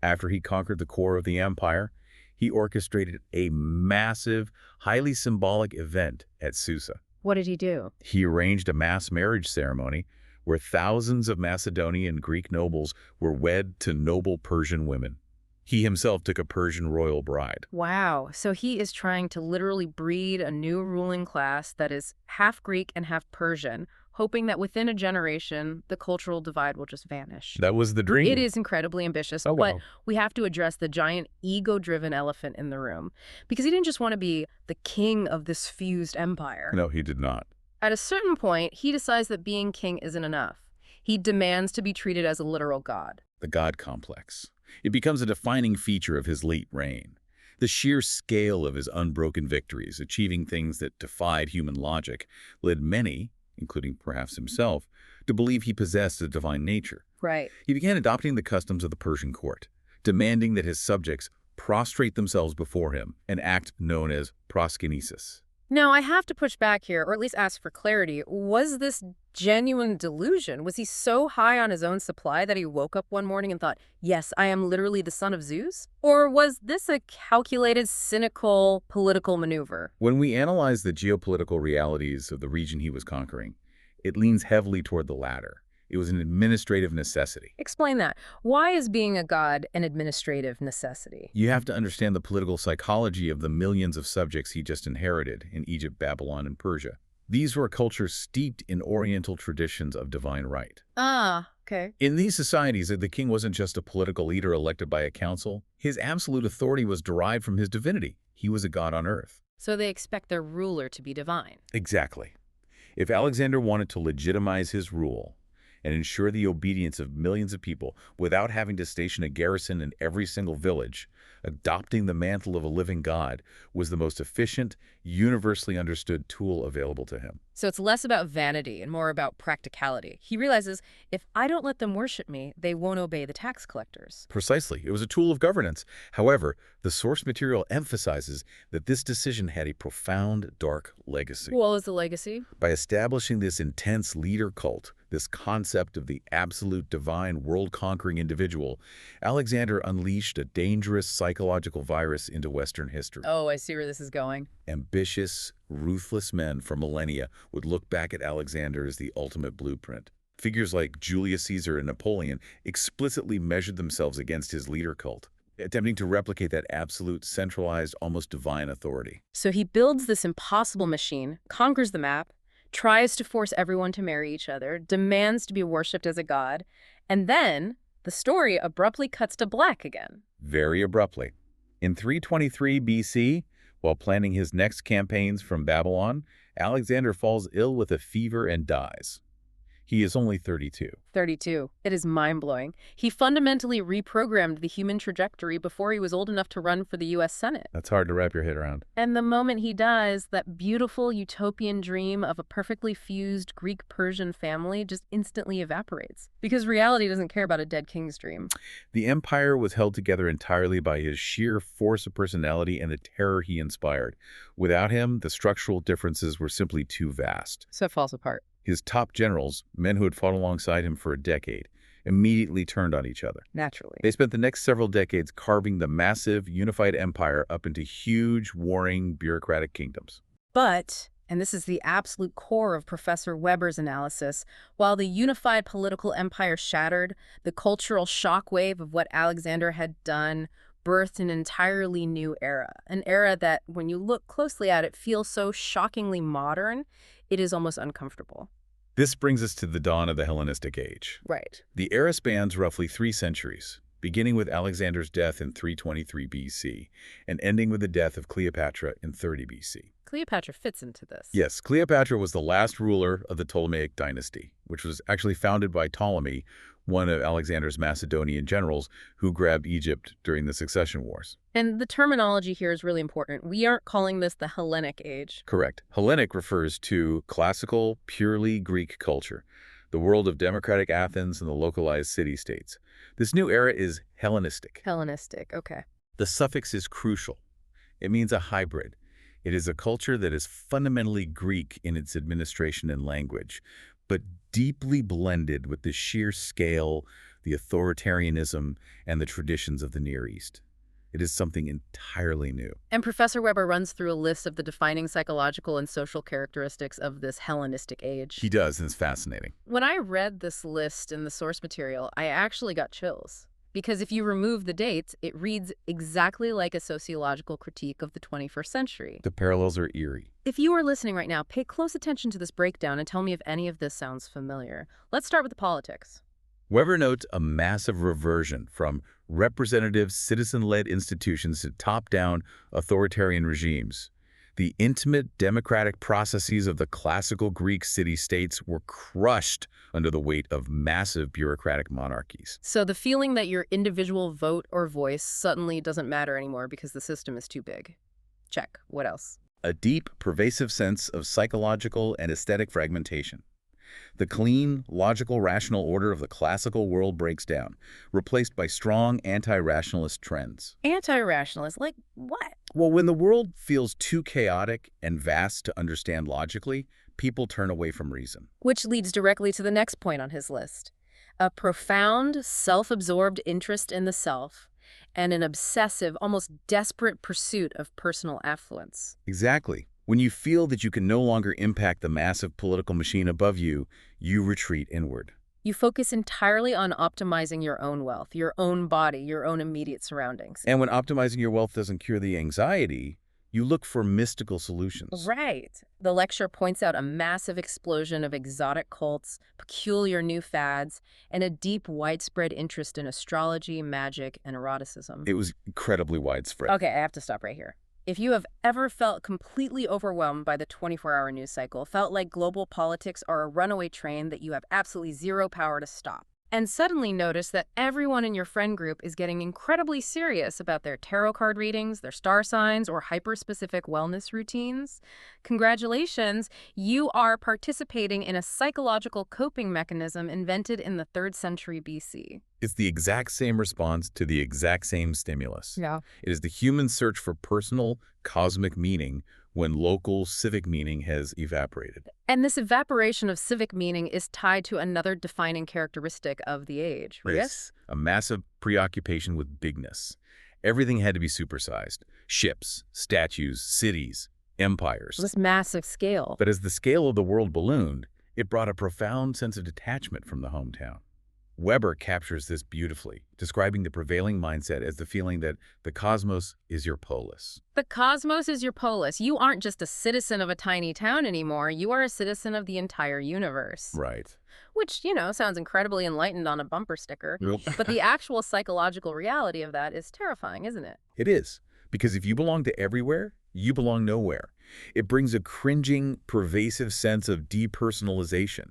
After he conquered the core of the empire, he orchestrated a massive, highly symbolic event at Susa. What did he do? He arranged a mass marriage ceremony where thousands of Macedonian and Greek nobles were wed to noble Persian women. He himself took a Persian royal bride. Wow, so he is trying to literally breed a new ruling class that is half Greek and half Persian, hoping that within a generation, the cultural divide will just vanish. That was the dream. It is incredibly ambitious, but we have to address the giant ego-driven elephant in the room, because he didn't just want to be the king of this fused empire. No, he did not. At a certain point, he decides that being king isn't enough. He demands to be treated as a literal god. The god complex. It becomes a defining feature of his late reign. The sheer scale of his unbroken victories, achieving things that defied human logic, led many, including perhaps himself, to believe he possessed a divine nature. Right. He began adopting the customs of the Persian court, demanding that his subjects prostrate themselves before him, an act known as proskinesis. Now, I have to push back here, or at least ask for clarity. Was this genuine delusion? Was he so high on his own supply that he woke up one morning and thought, yes, I am literally the son of Zeus? Or was this a calculated, cynical political maneuver? When we analyze the geopolitical realities of the region he was conquering, it leans heavily toward the latter. It was an administrative necessity. Explain that. Why is being a god an administrative necessity? You have to understand the political psychology of the millions of subjects he just inherited in Egypt, Babylon, and Persia. These were cultures steeped in Oriental traditions of divine right. Ah, okay. In these societies, the king wasn't just a political leader elected by a council. His absolute authority was derived from his divinity. He was a god on earth. So they expect their ruler to be divine. Exactly. If Alexander wanted to legitimize his rule and ensure the obedience of millions of people without having to station a garrison in every single village, adopting the mantle of a living god was the most efficient, universally understood tool available to him. So it's less about vanity and more about practicality. He realizes, if I don't let them worship me, they won't obey the tax collectors. Precisely. It was a tool of governance. However, the source material emphasizes that this decision had a profound, dark legacy. What was the legacy? By establishing this intense leader cult, this concept of the absolute divine world-conquering individual, Alexander unleashed a dangerous psychological virus into Western history. Oh, I see where this is going. Ambitious, ruthless men for millennia would look back at Alexander as the ultimate blueprint. Figures like Julius Caesar and Napoleon explicitly measured themselves against his leader cult, attempting to replicate that absolute, centralized, almost divine authority. So he builds this impossible machine, conquers the map, tries to force everyone to marry each other, demands to be worshipped as a god, and then the story abruptly cuts to black again. Very abruptly. In 323 BC, while planning his next campaigns from Babylon, Alexander falls ill with a fever and dies. He is only 32. 32. It is mind-blowing. He fundamentally reprogrammed the human trajectory before he was old enough to run for the U.S. Senate. That's hard to wrap your head around. And the moment he dies, that beautiful utopian dream of a perfectly fused Greek-Persian family just instantly evaporates. Because reality doesn't care about a dead king's dream. The empire was held together entirely by his sheer force of personality and the terror he inspired. Without him, the structural differences were simply too vast. So it falls apart. His top generals, men who had fought alongside him for a decade, immediately turned on each other. Naturally. They spent the next several decades carving the massive, unified empire up into huge, warring, bureaucratic kingdoms. But, and this is the absolute core of Professor Weber's analysis, while the unified political empire shattered, the cultural shockwave of what Alexander had done birthed an entirely new era. An era that, when you look closely at it, feels so shockingly modern, it is almost uncomfortable. This brings us to the dawn of the Hellenistic Age. Right. The era spans roughly 3 centuries, beginning with Alexander's death in 323 BC and ending with the death of Cleopatra in 30 BC. Cleopatra fits into this. Yes, Cleopatra was the last ruler of the Ptolemaic dynasty, which was actually founded by Ptolemy, one of Alexander's Macedonian generals who grabbed Egypt during the succession wars. And the terminology here is really important. We aren't calling this the Hellenic Age. Correct. Hellenic refers to classical, purely Greek culture, the world of democratic Athens and the localized city-states. This new era is Hellenistic. Hellenistic, okay. The suffix is crucial. It means a hybrid. It is a culture that is fundamentally Greek in its administration and language, but deeply blended with the sheer scale, the authoritarianism, and the traditions of the Near East. It is something entirely new. And Professor Weber runs through a list of the defining psychological and social characteristics of this Hellenistic age. He does, and it's fascinating. When I read this list in the source material, I actually got chills. Because if you remove the dates, it reads exactly like a sociological critique of the 21st century. The parallels are eerie. If you are listening right now, pay close attention to this breakdown and tell me if any of this sounds familiar. Let's start with the politics. Weber notes a massive reversion from representative, citizen-led institutions to top-down authoritarian regimes. The intimate democratic processes of the classical Greek city-states were crushed under the weight of massive bureaucratic monarchies. So the feeling that your individual vote or voice suddenly doesn't matter anymore because the system is too big. Check. What else? A deep, pervasive sense of psychological and aesthetic fragmentation. The clean, logical, rational order of the classical world breaks down, replaced by strong anti-rationalist trends. Anti-rationalist, like what? Well, when the world feels too chaotic and vast to understand logically, people turn away from reason. Which leads directly to the next point on his list. A profound, self-absorbed interest in the self and an obsessive, almost desperate pursuit of personal affluence. Exactly. When you feel that you can no longer impact the massive political machine above you, you retreat inward. You focus entirely on optimizing your own wealth, your own body, your own immediate surroundings. And when optimizing your wealth doesn't cure the anxiety, you look for mystical solutions. Right. The lecture points out a massive explosion of exotic cults, peculiar new fads, and a deep, widespread interest in astrology, magic, and eroticism. It was incredibly widespread. Okay, I have to stop right here. If you have ever felt completely overwhelmed by the 24-hour news cycle, felt like global politics are a runaway train that you have absolutely zero power to stop, and suddenly notice that everyone in your friend group is getting incredibly serious about their tarot card readings, their star signs, or hyper-specific wellness routines, congratulations, you are participating in a psychological coping mechanism invented in the 3rd century BC. It's the exact same response to the exact same stimulus. Yeah. It is the human search for personal, cosmic meaning when local, civic meaning has evaporated. And this evaporation of civic meaning is tied to another defining characteristic of the age, right? Yes, a massive preoccupation with bigness. Everything had to be supersized. Ships, statues, cities, empires. This massive scale. But as the scale of the world ballooned, it brought a profound sense of detachment from the hometown. Weber captures this beautifully, describing the prevailing mindset as the feeling that the cosmos is your polis. The cosmos is your polis. You aren't just a citizen of a tiny town anymore. You are a citizen of the entire universe. Right. Which, sounds incredibly enlightened on a bumper sticker. Yep. But the actual psychological reality of that is terrifying, isn't it? It is, because if you belong to everywhere, you belong nowhere. It brings a cringing, pervasive sense of depersonalization.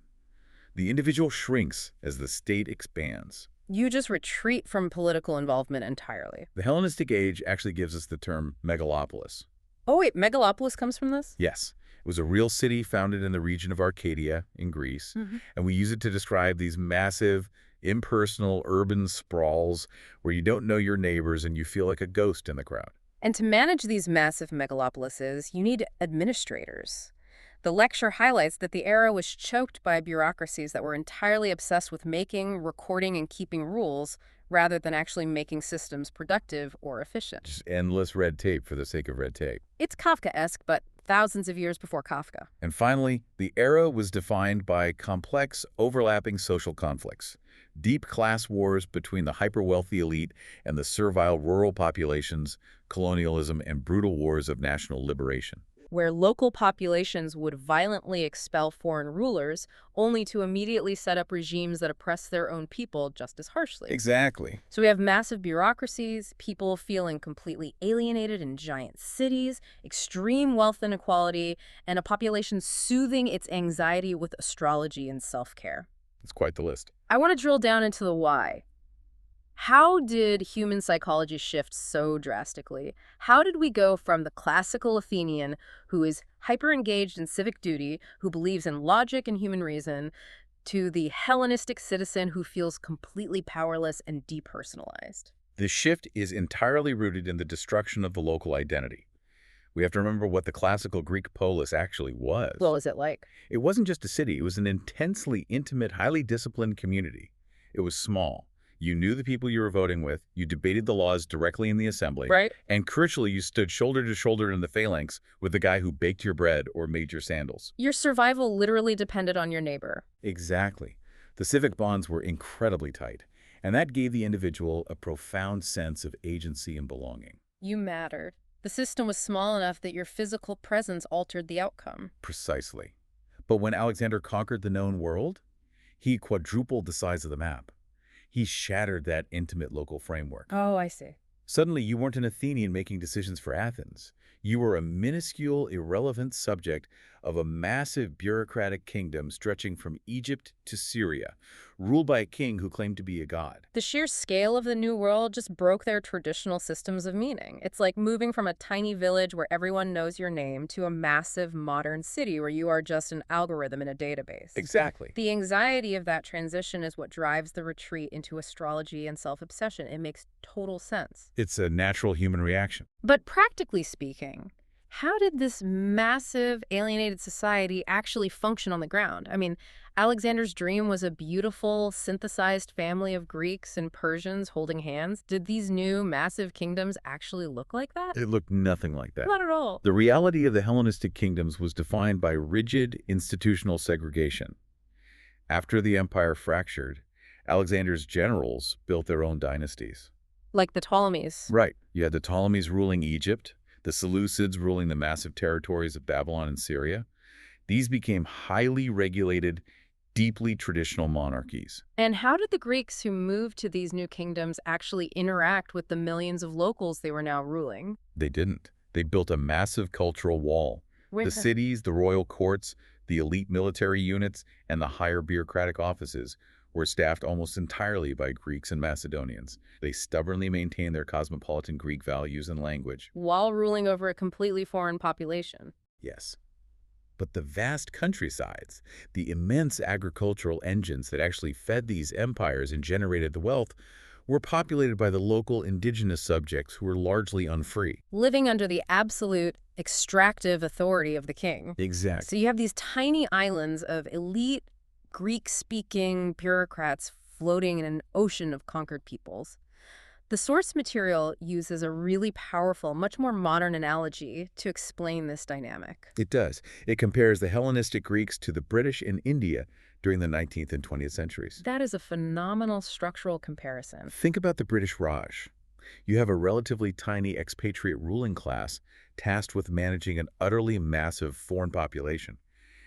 The individual shrinks as the state expands. You just retreat from political involvement entirely. The Hellenistic Age actually gives us the term megalopolis. Oh, wait, megalopolis comes from this? Yes, it was a real city founded in the region of Arcadia in Greece, and we use it to describe these massive, impersonal urban sprawls where you don't know your neighbors and you feel like a ghost in the crowd. And to manage these massive megalopolises, you need administrators. The lecture highlights that the era was choked by bureaucracies that were entirely obsessed with making, recording, and keeping rules rather than actually making systems productive or efficient. Just endless red tape for the sake of red tape. It's Kafkaesque, but thousands of years before Kafka. And finally, the era was defined by complex, overlapping social conflicts, deep class wars between the hyper-wealthy elite and the servile rural populations, colonialism, and brutal wars of national liberation. Where local populations would violently expel foreign rulers, only to immediately set up regimes that oppress their own people just as harshly. Exactly. So we have massive bureaucracies, people feeling completely alienated in giant cities, extreme wealth inequality, and a population soothing its anxiety with astrology and self-care. It's quite the list. I want to drill down into the why. How did human psychology shift so drastically? How did we go from the classical Athenian, who is hyper-engaged in civic duty, who believes in logic and human reason, to the Hellenistic citizen who feels completely powerless and depersonalized? The shift is entirely rooted in the destruction of the local identity. We have to remember what the classical Greek polis actually was. What was it like? It wasn't just a city. It was an intensely intimate, highly disciplined community. It was small. You knew the people you were voting with, you debated the laws directly in the assembly, Right. and crucially, you stood shoulder to shoulder in the phalanx with the guy who baked your bread or made your sandals. Your survival literally depended on your neighbor. Exactly. The civic bonds were incredibly tight, and that gave the individual a profound sense of agency and belonging. You mattered. The system was small enough that your physical presence altered the outcome. Precisely. But when Alexander conquered the known world, he quadrupled the size of the map. He shattered that intimate local framework. Oh, I see. Suddenly, you weren't an Athenian making decisions for Athens. You were a minuscule, irrelevant subject of a massive bureaucratic kingdom stretching from Egypt to Syria, ruled by a king who claimed to be a god. The sheer scale of the New World just broke their traditional systems of meaning. It's like moving from a tiny village where everyone knows your name to a massive modern city where you are just an algorithm in a database. Exactly. The anxiety of that transition is what drives the retreat into astrology and self-obsession. It makes total sense. It's a natural human reaction. But practically speaking, how did this massive alienated society actually function on the ground? I mean, Alexander's dream was a beautiful, synthesized family of Greeks and Persians holding hands. Did these new, massive kingdoms actually look like that? It looked nothing like that. Not at all. The reality of the Hellenistic kingdoms was defined by rigid institutional segregation. After the empire fractured, Alexander's generals built their own dynasties. Like the Ptolemies. Right. You had the Ptolemies ruling Egypt, the Seleucids ruling the massive territories of Babylon and Syria. These became highly regulated, deeply traditional monarchies. And how did the Greeks who moved to these new kingdoms actually interact with the millions of locals they were now ruling? They didn't. They built a massive cultural wall. The cities, the royal courts, the elite military units, and the higher bureaucratic offices were staffed almost entirely by Greeks and Macedonians. They stubbornly maintained their cosmopolitan Greek values and language. While ruling over a completely foreign population. Yes. But the vast countrysides, the immense agricultural engines that actually fed these empires and generated the wealth, were populated by the local indigenous subjects who were largely unfree. Living under the absolute extractive authority of the king. Exactly. So you have these tiny islands of elite Greek-speaking bureaucrats floating in an ocean of conquered peoples. The source material uses a really powerful, much more modern analogy to explain this dynamic. It does. It compares the Hellenistic Greeks to the British in India during the 19th and 20th centuries. That is a phenomenal structural comparison. Think about the British Raj. You have a relatively tiny expatriate ruling class tasked with managing an utterly massive foreign population.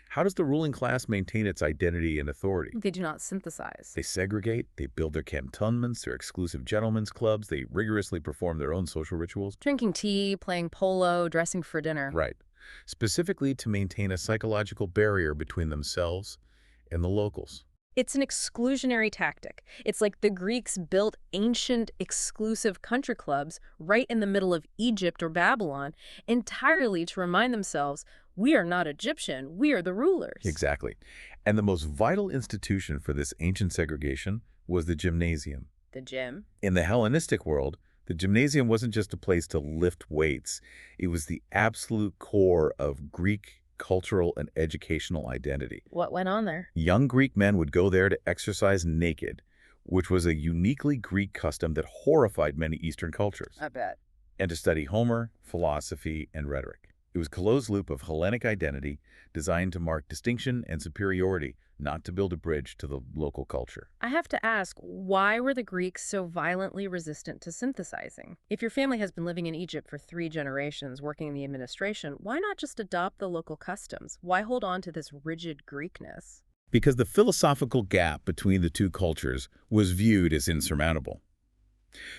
How does the ruling class maintain its identity and authority? They do not synthesize. They segregate, they build their cantonments, their exclusive gentlemen's clubs, they rigorously perform their own social rituals. Drinking tea, playing polo, dressing for dinner. Right. Specifically to maintain a psychological barrier between themselves and the locals. It's an exclusionary tactic. It's like the Greeks built ancient, exclusive country clubs right in the middle of Egypt or Babylon entirely to remind themselves, we are not Egyptian, we are the rulers. Exactly. And the most vital institution for this ancient segregation was the gymnasium. The gym? In the Hellenistic world, the gymnasium wasn't just a place to lift weights. It was the absolute core of Greek cultural and educational identity. What went on there? Young Greek men would go there to exercise naked, which was a uniquely Greek custom that horrified many Eastern cultures. I bet. And to study Homer, philosophy, and rhetoric. It was a closed loop of Hellenic identity designed to mark distinction and superiority, not to build a bridge to the local culture. I have to ask, why were the Greeks so violently resistant to synthesizing? If your family has been living in Egypt for 3 generations working in the administration, why not just adopt the local customs? Why hold on to this rigid Greekness? Because the philosophical gap between the two cultures was viewed as insurmountable.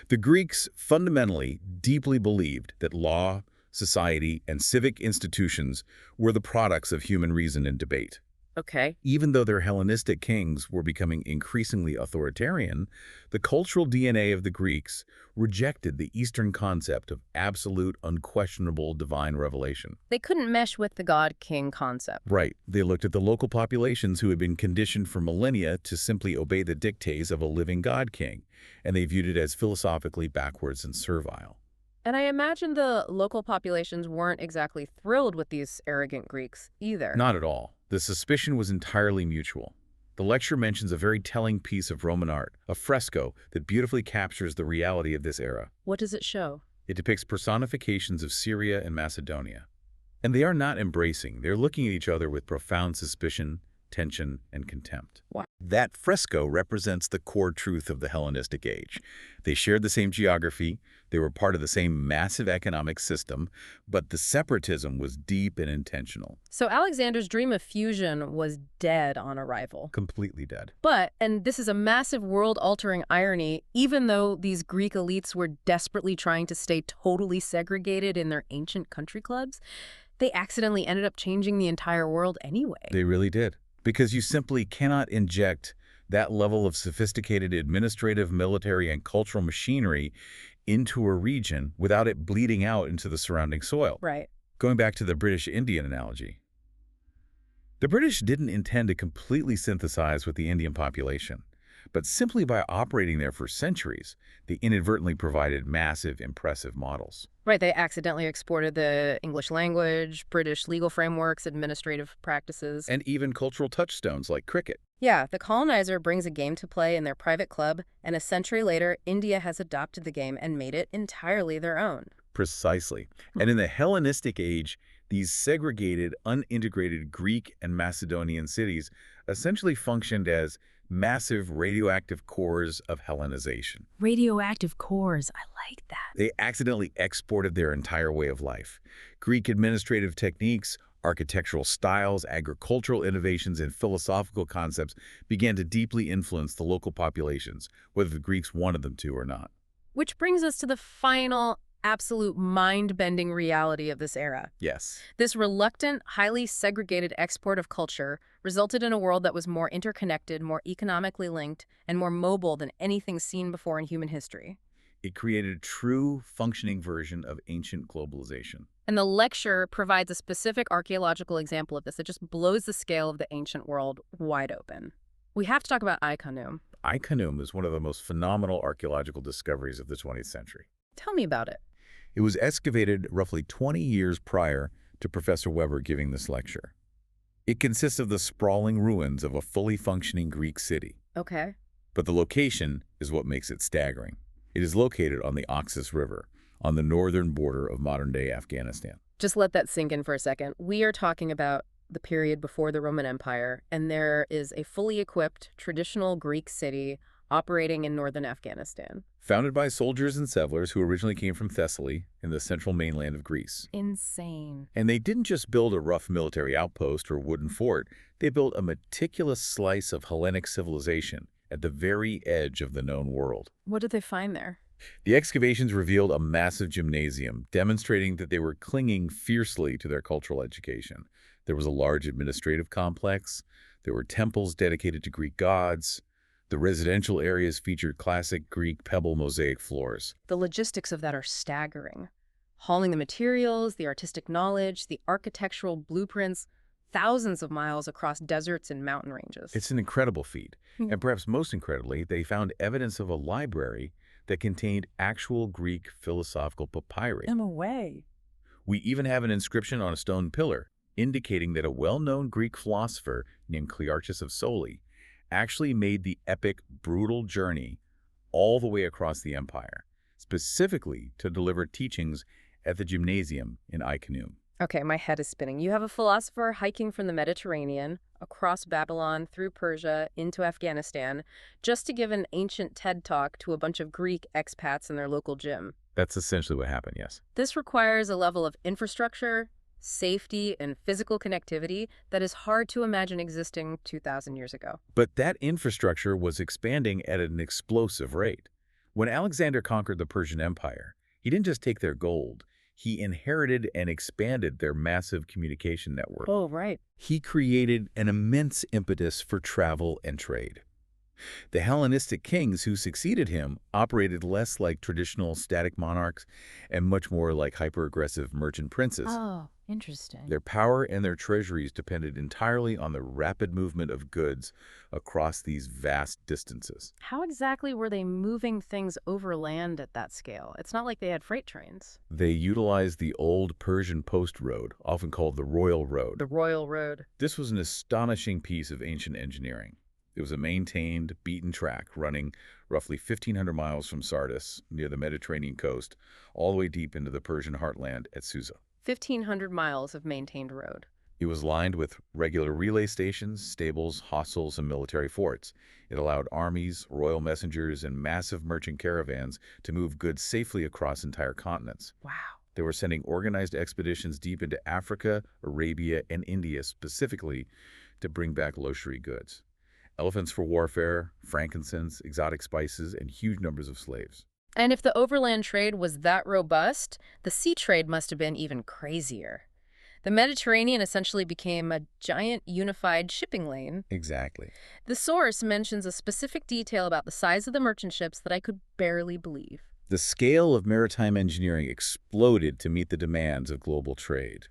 The Greeks fundamentally deeply believed that law, society, and civic institutions were the products of human reason and debate. Okay. Even though their Hellenistic kings were becoming increasingly authoritarian, the cultural DNA of the Greeks rejected the Eastern concept of absolute, unquestionable divine revelation. They couldn't mesh with the god-king concept. Right. They looked at the local populations who had been conditioned for millennia to simply obey the dictates of a living god-king, and they viewed it as philosophically backwards and servile. And I imagine the local populations weren't exactly thrilled with these arrogant Greeks either. Not at all. The suspicion was entirely mutual. The lecture mentions a very telling piece of Roman art, a fresco that beautifully captures the reality of this era. What does it show? It depicts personifications of Syria and Macedonia. And they are not embracing. They're looking at each other with profound suspicion, tension, and contempt. Wow. That fresco represents the core truth of the Hellenistic Age. They shared the same geography, they were part of the same massive economic system, but the separatism was deep and intentional. So Alexander's dream of fusion was dead on arrival. Completely dead. But, and this is a massive world-altering irony, even though these Greek elites were desperately trying to stay totally segregated in their ancient country clubs, they accidentally ended up changing the entire world anyway. They really did. Because you simply cannot inject that level of sophisticated administrative, military, and cultural machinery into a region without it bleeding out into the surrounding soil. Right. Going back to the British Indian analogy, the British didn't intend to completely synthesize with the Indian population, but simply by operating there for centuries, they inadvertently provided massive, impressive models. Right, they accidentally exported the English language, British legal frameworks, administrative practices. And even cultural touchstones like cricket. Yeah, the colonizer brings a game to play in their private club, and a century later, India has adopted the game and made it entirely their own. Precisely. And in the Hellenistic Age, these segregated, unintegrated Greek and Macedonian cities essentially functioned as massive radioactive cores of Hellenization. Radioactive cores, I like that. They accidentally exported their entire way of life. Greek administrative techniques, architectural styles, agricultural innovations, and philosophical concepts began to deeply influence the local populations, whether the Greeks wanted them to or not. Which brings us to the final, absolute mind-bending reality of this era. Yes. This reluctant, highly segregated export of culture resulted in a world that was more interconnected, more economically linked, and more mobile than anything seen before in human history. It created a true, functioning version of ancient globalization. And the lecture provides a specific archaeological example of this that just blows the scale of the ancient world wide open. We have to talk about Ai-Khanoum. Ai-Khanoum is one of the most phenomenal archaeological discoveries of the 20th century. Tell me about it. It was excavated roughly 20 years prior to Professor Weber giving this lecture. It consists of the sprawling ruins of a fully functioning Greek city. Okay. But the location is what makes it staggering. It is located on the Oxus River, on the northern border of modern-day Afghanistan. Just let that sink in for a second. We are talking about the period before the Roman Empire, and there is a fully equipped, traditional Greek city operating in northern Afghanistan. Founded by soldiers and settlers who originally came from Thessaly in the central mainland of Greece. Insane. And they didn't just build a rough military outpost or wooden fort. They built a meticulous slice of Hellenic civilization at the very edge of the known world. What did they find there? The excavations revealed a massive gymnasium, demonstrating that they were clinging fiercely to their cultural education. There was a large administrative complex. There were temples dedicated to Greek gods. The residential areas featured classic Greek pebble mosaic floors. The logistics of that are staggering. Hauling the materials, the artistic knowledge, the architectural blueprints, thousands of miles across deserts and mountain ranges. It's an incredible feat. And perhaps most incredibly, they found evidence of a library that contained actual Greek philosophical papyri. In a way. We even have an inscription on a stone pillar indicating that a well-known Greek philosopher named Clearchus of Soli actually made the epic, brutal journey all the way across the empire, specifically to deliver teachings at the gymnasium in Ai-Khanoum. Okay, my head is spinning. You have a philosopher hiking from the Mediterranean, across Babylon, through Persia, into Afghanistan, just to give an ancient TED Talk to a bunch of Greek expats in their local gym. That's essentially what happened, yes. This requires a level of infrastructure, safety, and physical connectivity that is hard to imagine existing 2,000 years ago. But that infrastructure was expanding at an explosive rate. When Alexander conquered the Persian Empire, he didn't just take their gold. He inherited and expanded their massive communication network. Oh, right. He created an immense impetus for travel and trade. The Hellenistic kings who succeeded him operated less like traditional static monarchs and much more like hyper-aggressive merchant princes. Oh, interesting. Their power and their treasuries depended entirely on the rapid movement of goods across these vast distances. How exactly were they moving things overland at that scale? It's not like they had freight trains. They utilized the old Persian post road, often called the Royal Road. The Royal Road. This was an astonishing piece of ancient engineering. It was a maintained, beaten track running roughly 1,500 miles from Sardis, near the Mediterranean coast, all the way deep into the Persian heartland at Susa. 1,500 miles of maintained road. It was lined with regular relay stations, stables, hostels, and military forts. It allowed armies, royal messengers, and massive merchant caravans to move goods safely across entire continents. Wow. They were sending organized expeditions deep into Africa, Arabia, and India specifically to bring back luxury goods. Elephants for warfare, frankincense, exotic spices, and huge numbers of slaves. And if the overland trade was that robust, the sea trade must have been even crazier. The Mediterranean essentially became a giant unified shipping lane. Exactly. The source mentions a specific detail about the size of the merchant ships that I could barely believe. The scale of maritime engineering exploded to meet the demands of global trade.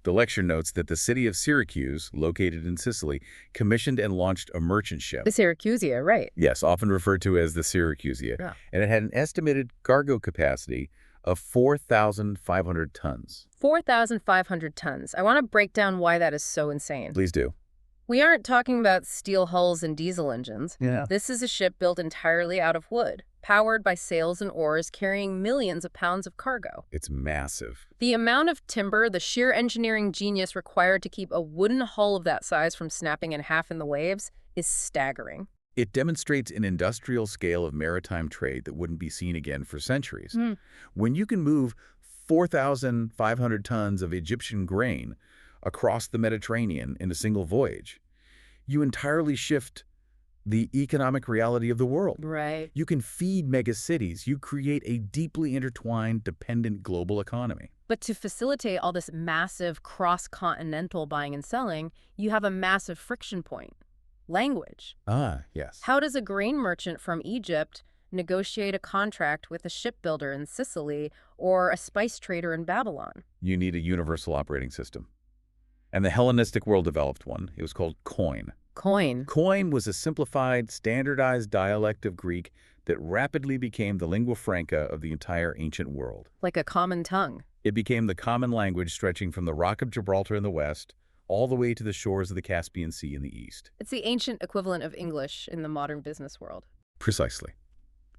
The lecture notes that the city of Syracuse, located in Sicily, commissioned and launched a merchant ship. The Syracusia, right. Yes, often referred to as the Syracusia. Yeah. And it had an estimated cargo capacity of 4,500 tons. 4,500 tons. I want to break down why that is so insane. Please do. We aren't talking about steel hulls and diesel engines. Yeah. This is a ship built entirely out of wood, powered by sails and oars, carrying millions of pounds of cargo. It's massive. The amount of timber, the sheer engineering genius required to keep a wooden hull of that size from snapping in half in the waves is staggering. It demonstrates an industrial scale of maritime trade that wouldn't be seen again for centuries. When you can move 4,500 tons of Egyptian grain across the Mediterranean in a single voyage, you entirely shift the economic reality of the world. Right. You can feed megacities. You create a deeply intertwined, dependent global economy. But to facilitate all this massive cross-continental buying and selling, you have a massive friction point. Language. Ah, yes. How does a grain merchant from Egypt negotiate a contract with a shipbuilder in Sicily or a spice trader in Babylon? You need a universal operating system. And the Hellenistic world developed one. It was called coin. Coin. Coin was a simplified, standardized dialect of Greek that rapidly became the lingua franca of the entire ancient world. Like a common tongue. It became the common language stretching from the Rock of Gibraltar in the west all the way to the shores of the Caspian Sea in the east. It's the ancient equivalent of English in the modern business world. Precisely.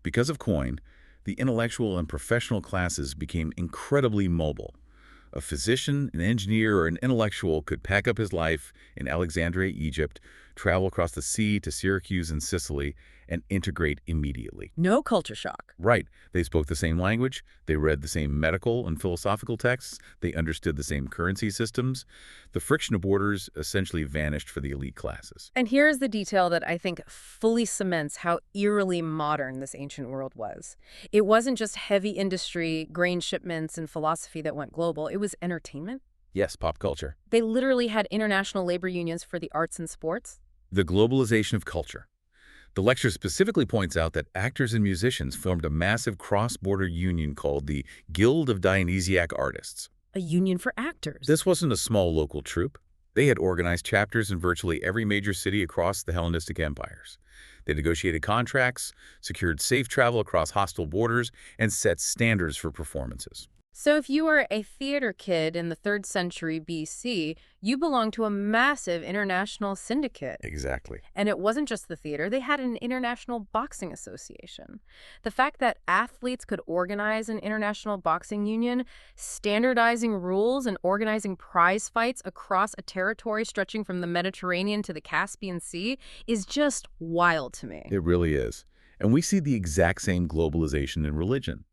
Because of coin, the intellectual and professional classes became incredibly mobile. A physician, an engineer, or an intellectual could pack up his life in Alexandria, Egypt, travel across the sea to Syracuse in Sicily, and integrate immediately. No culture shock. Right. They spoke the same language, they read the same medical and philosophical texts, they understood the same currency systems. The friction of borders essentially vanished for the elite classes. And here's the detail that I think fully cements how eerily modern this ancient world was. It wasn't just heavy industry, grain shipments, and philosophy that went global. It was entertainment. Yes, pop culture. They literally had international labor unions for the arts and sports. The globalization of culture. The lecture specifically points out that actors and musicians formed a massive cross-border union called the Guild of Dionysiac Artists. A union for actors. This wasn't a small local troupe. They had organized chapters in virtually every major city across the Hellenistic empires. They negotiated contracts, secured safe travel across hostile borders, and set standards for performances. So if you were a theater kid in the 3rd century BC, you belonged to a massive international syndicate. Exactly. And it wasn't just the theater. They had an international boxing association. The fact that athletes could organize an international boxing union, standardizing rules and organizing prize fights across a territory stretching from the Mediterranean to the Caspian Sea is just wild to me. It really is. And we see the exact same globalization in religion.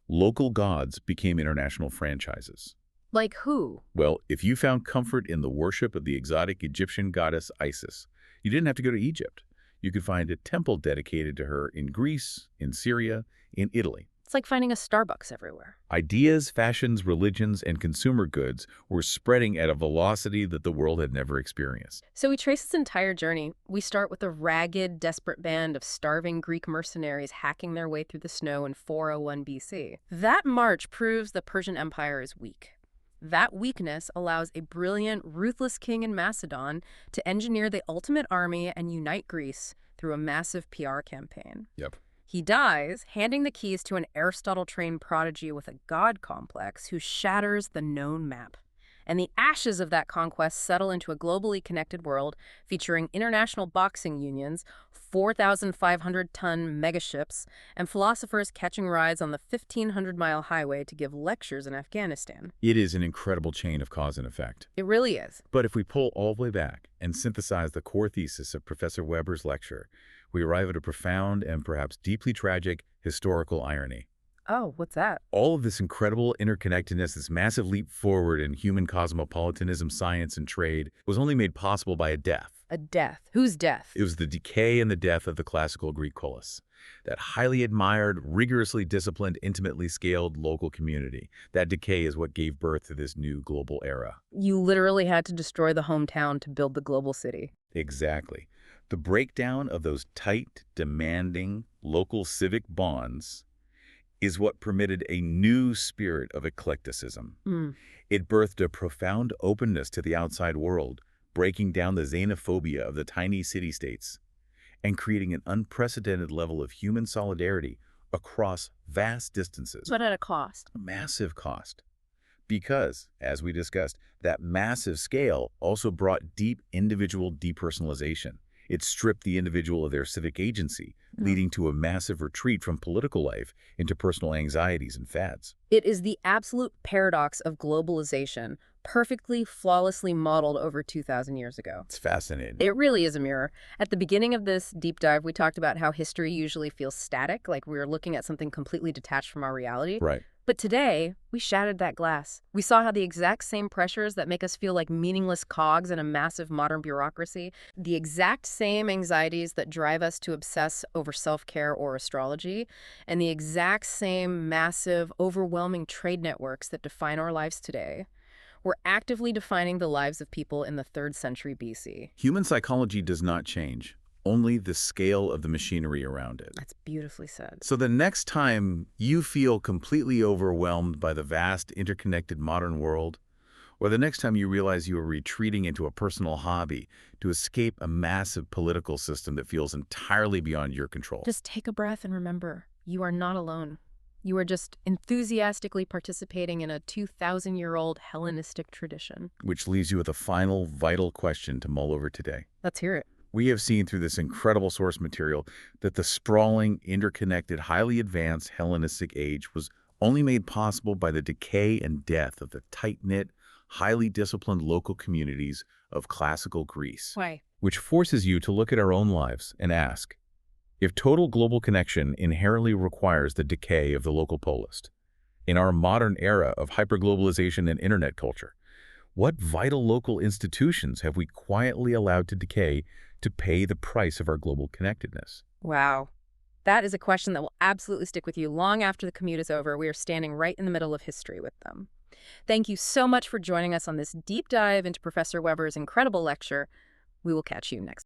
Local gods became international franchises. Like who? Well, if you found comfort in the worship of the exotic Egyptian goddess Isis, you didn't have to go to Egypt. You could find a temple dedicated to her in Greece, in Syria, in Italy. It's like finding a Starbucks everywhere. Ideas, fashions, religions, and consumer goods were spreading at a velocity that the world had never experienced. So we trace this entire journey. We start with a ragged, desperate band of starving Greek mercenaries hacking their way through the snow in 401 BC. That march proves the Persian Empire is weak. That weakness allows a brilliant, ruthless king in Macedon to engineer the ultimate army and unite Greece through a massive PR campaign. Yep. He dies, handing the keys to an Aristotle-trained prodigy with a god complex who shatters the known map. And the ashes of that conquest settle into a globally connected world featuring international boxing unions, 4,500-ton megaships, and philosophers catching rides on the 1,500-mile highway to give lectures in Afghanistan. It is an incredible chain of cause and effect. It really is. But if we pull all the way back and synthesize the core thesis of Professor Weber's lecture, we arrive at a profound and perhaps deeply tragic historical irony. Oh, what's that? All of this incredible interconnectedness, this massive leap forward in human cosmopolitanism, science, and trade, was only made possible by a death. A death. Whose death? It was the decay and the death of the classical Greek polis, that highly admired, rigorously disciplined, intimately scaled local community. That decay is what gave birth to this new global era. You literally had to destroy the hometown to build the global city. Exactly. The breakdown of those tight, demanding, local civic bonds is what permitted a new spirit of eclecticism. Mm. It birthed a profound openness to the outside world, breaking down the xenophobia of the tiny city-states and creating an unprecedented level of human solidarity across vast distances. But at a cost. A massive cost. Because, as we discussed, that massive scale also brought deep individual depersonalization. It stripped the individual of their civic agency, leading to a massive retreat from political life into personal anxieties and fads. It is the absolute paradox of globalization, perfectly, flawlessly modeled over 2,000 years ago. It's fascinating. It really is a mirror. At the beginning of this deep dive, we talked about how history usually feels static, like we're looking at something completely detached from our reality. Right. But today, we shattered that glass. We saw how the exact same pressures that make us feel like meaningless cogs in a massive modern bureaucracy, the exact same anxieties that drive us to obsess over self-care or astrology, and the exact same massive, overwhelming trade networks that define our lives today, were actively defining the lives of people in the 3rd century BC. Human psychology does not change, only the scale of the machinery around it. That's beautifully said. So the next time you feel completely overwhelmed by the vast, interconnected modern world, or the next time you realize you are retreating into a personal hobby to escape a massive political system that feels entirely beyond your control, Just take a breath and remember, you are not alone. You are just enthusiastically participating in a 2,000-year-old Hellenistic tradition. which leaves you with a final, vital question to mull over today. Let's hear it. We have seen through this incredible source material that the sprawling, interconnected, highly advanced Hellenistic age was only made possible by the decay and death of the tight-knit, highly disciplined local communities of classical Greece. Why? Which forces you to look at our own lives and ask, if total global connection inherently requires the decay of the local polis, in our modern era of hyperglobalization and internet culture, what vital local institutions have we quietly allowed to decay to pay the price of our global connectedness? Wow. That is a question that will absolutely stick with you long after the commute is over. We are standing right in the middle of history with them. Thank you so much for joining us on this deep dive into Professor Weber's incredible lecture. We will catch you next.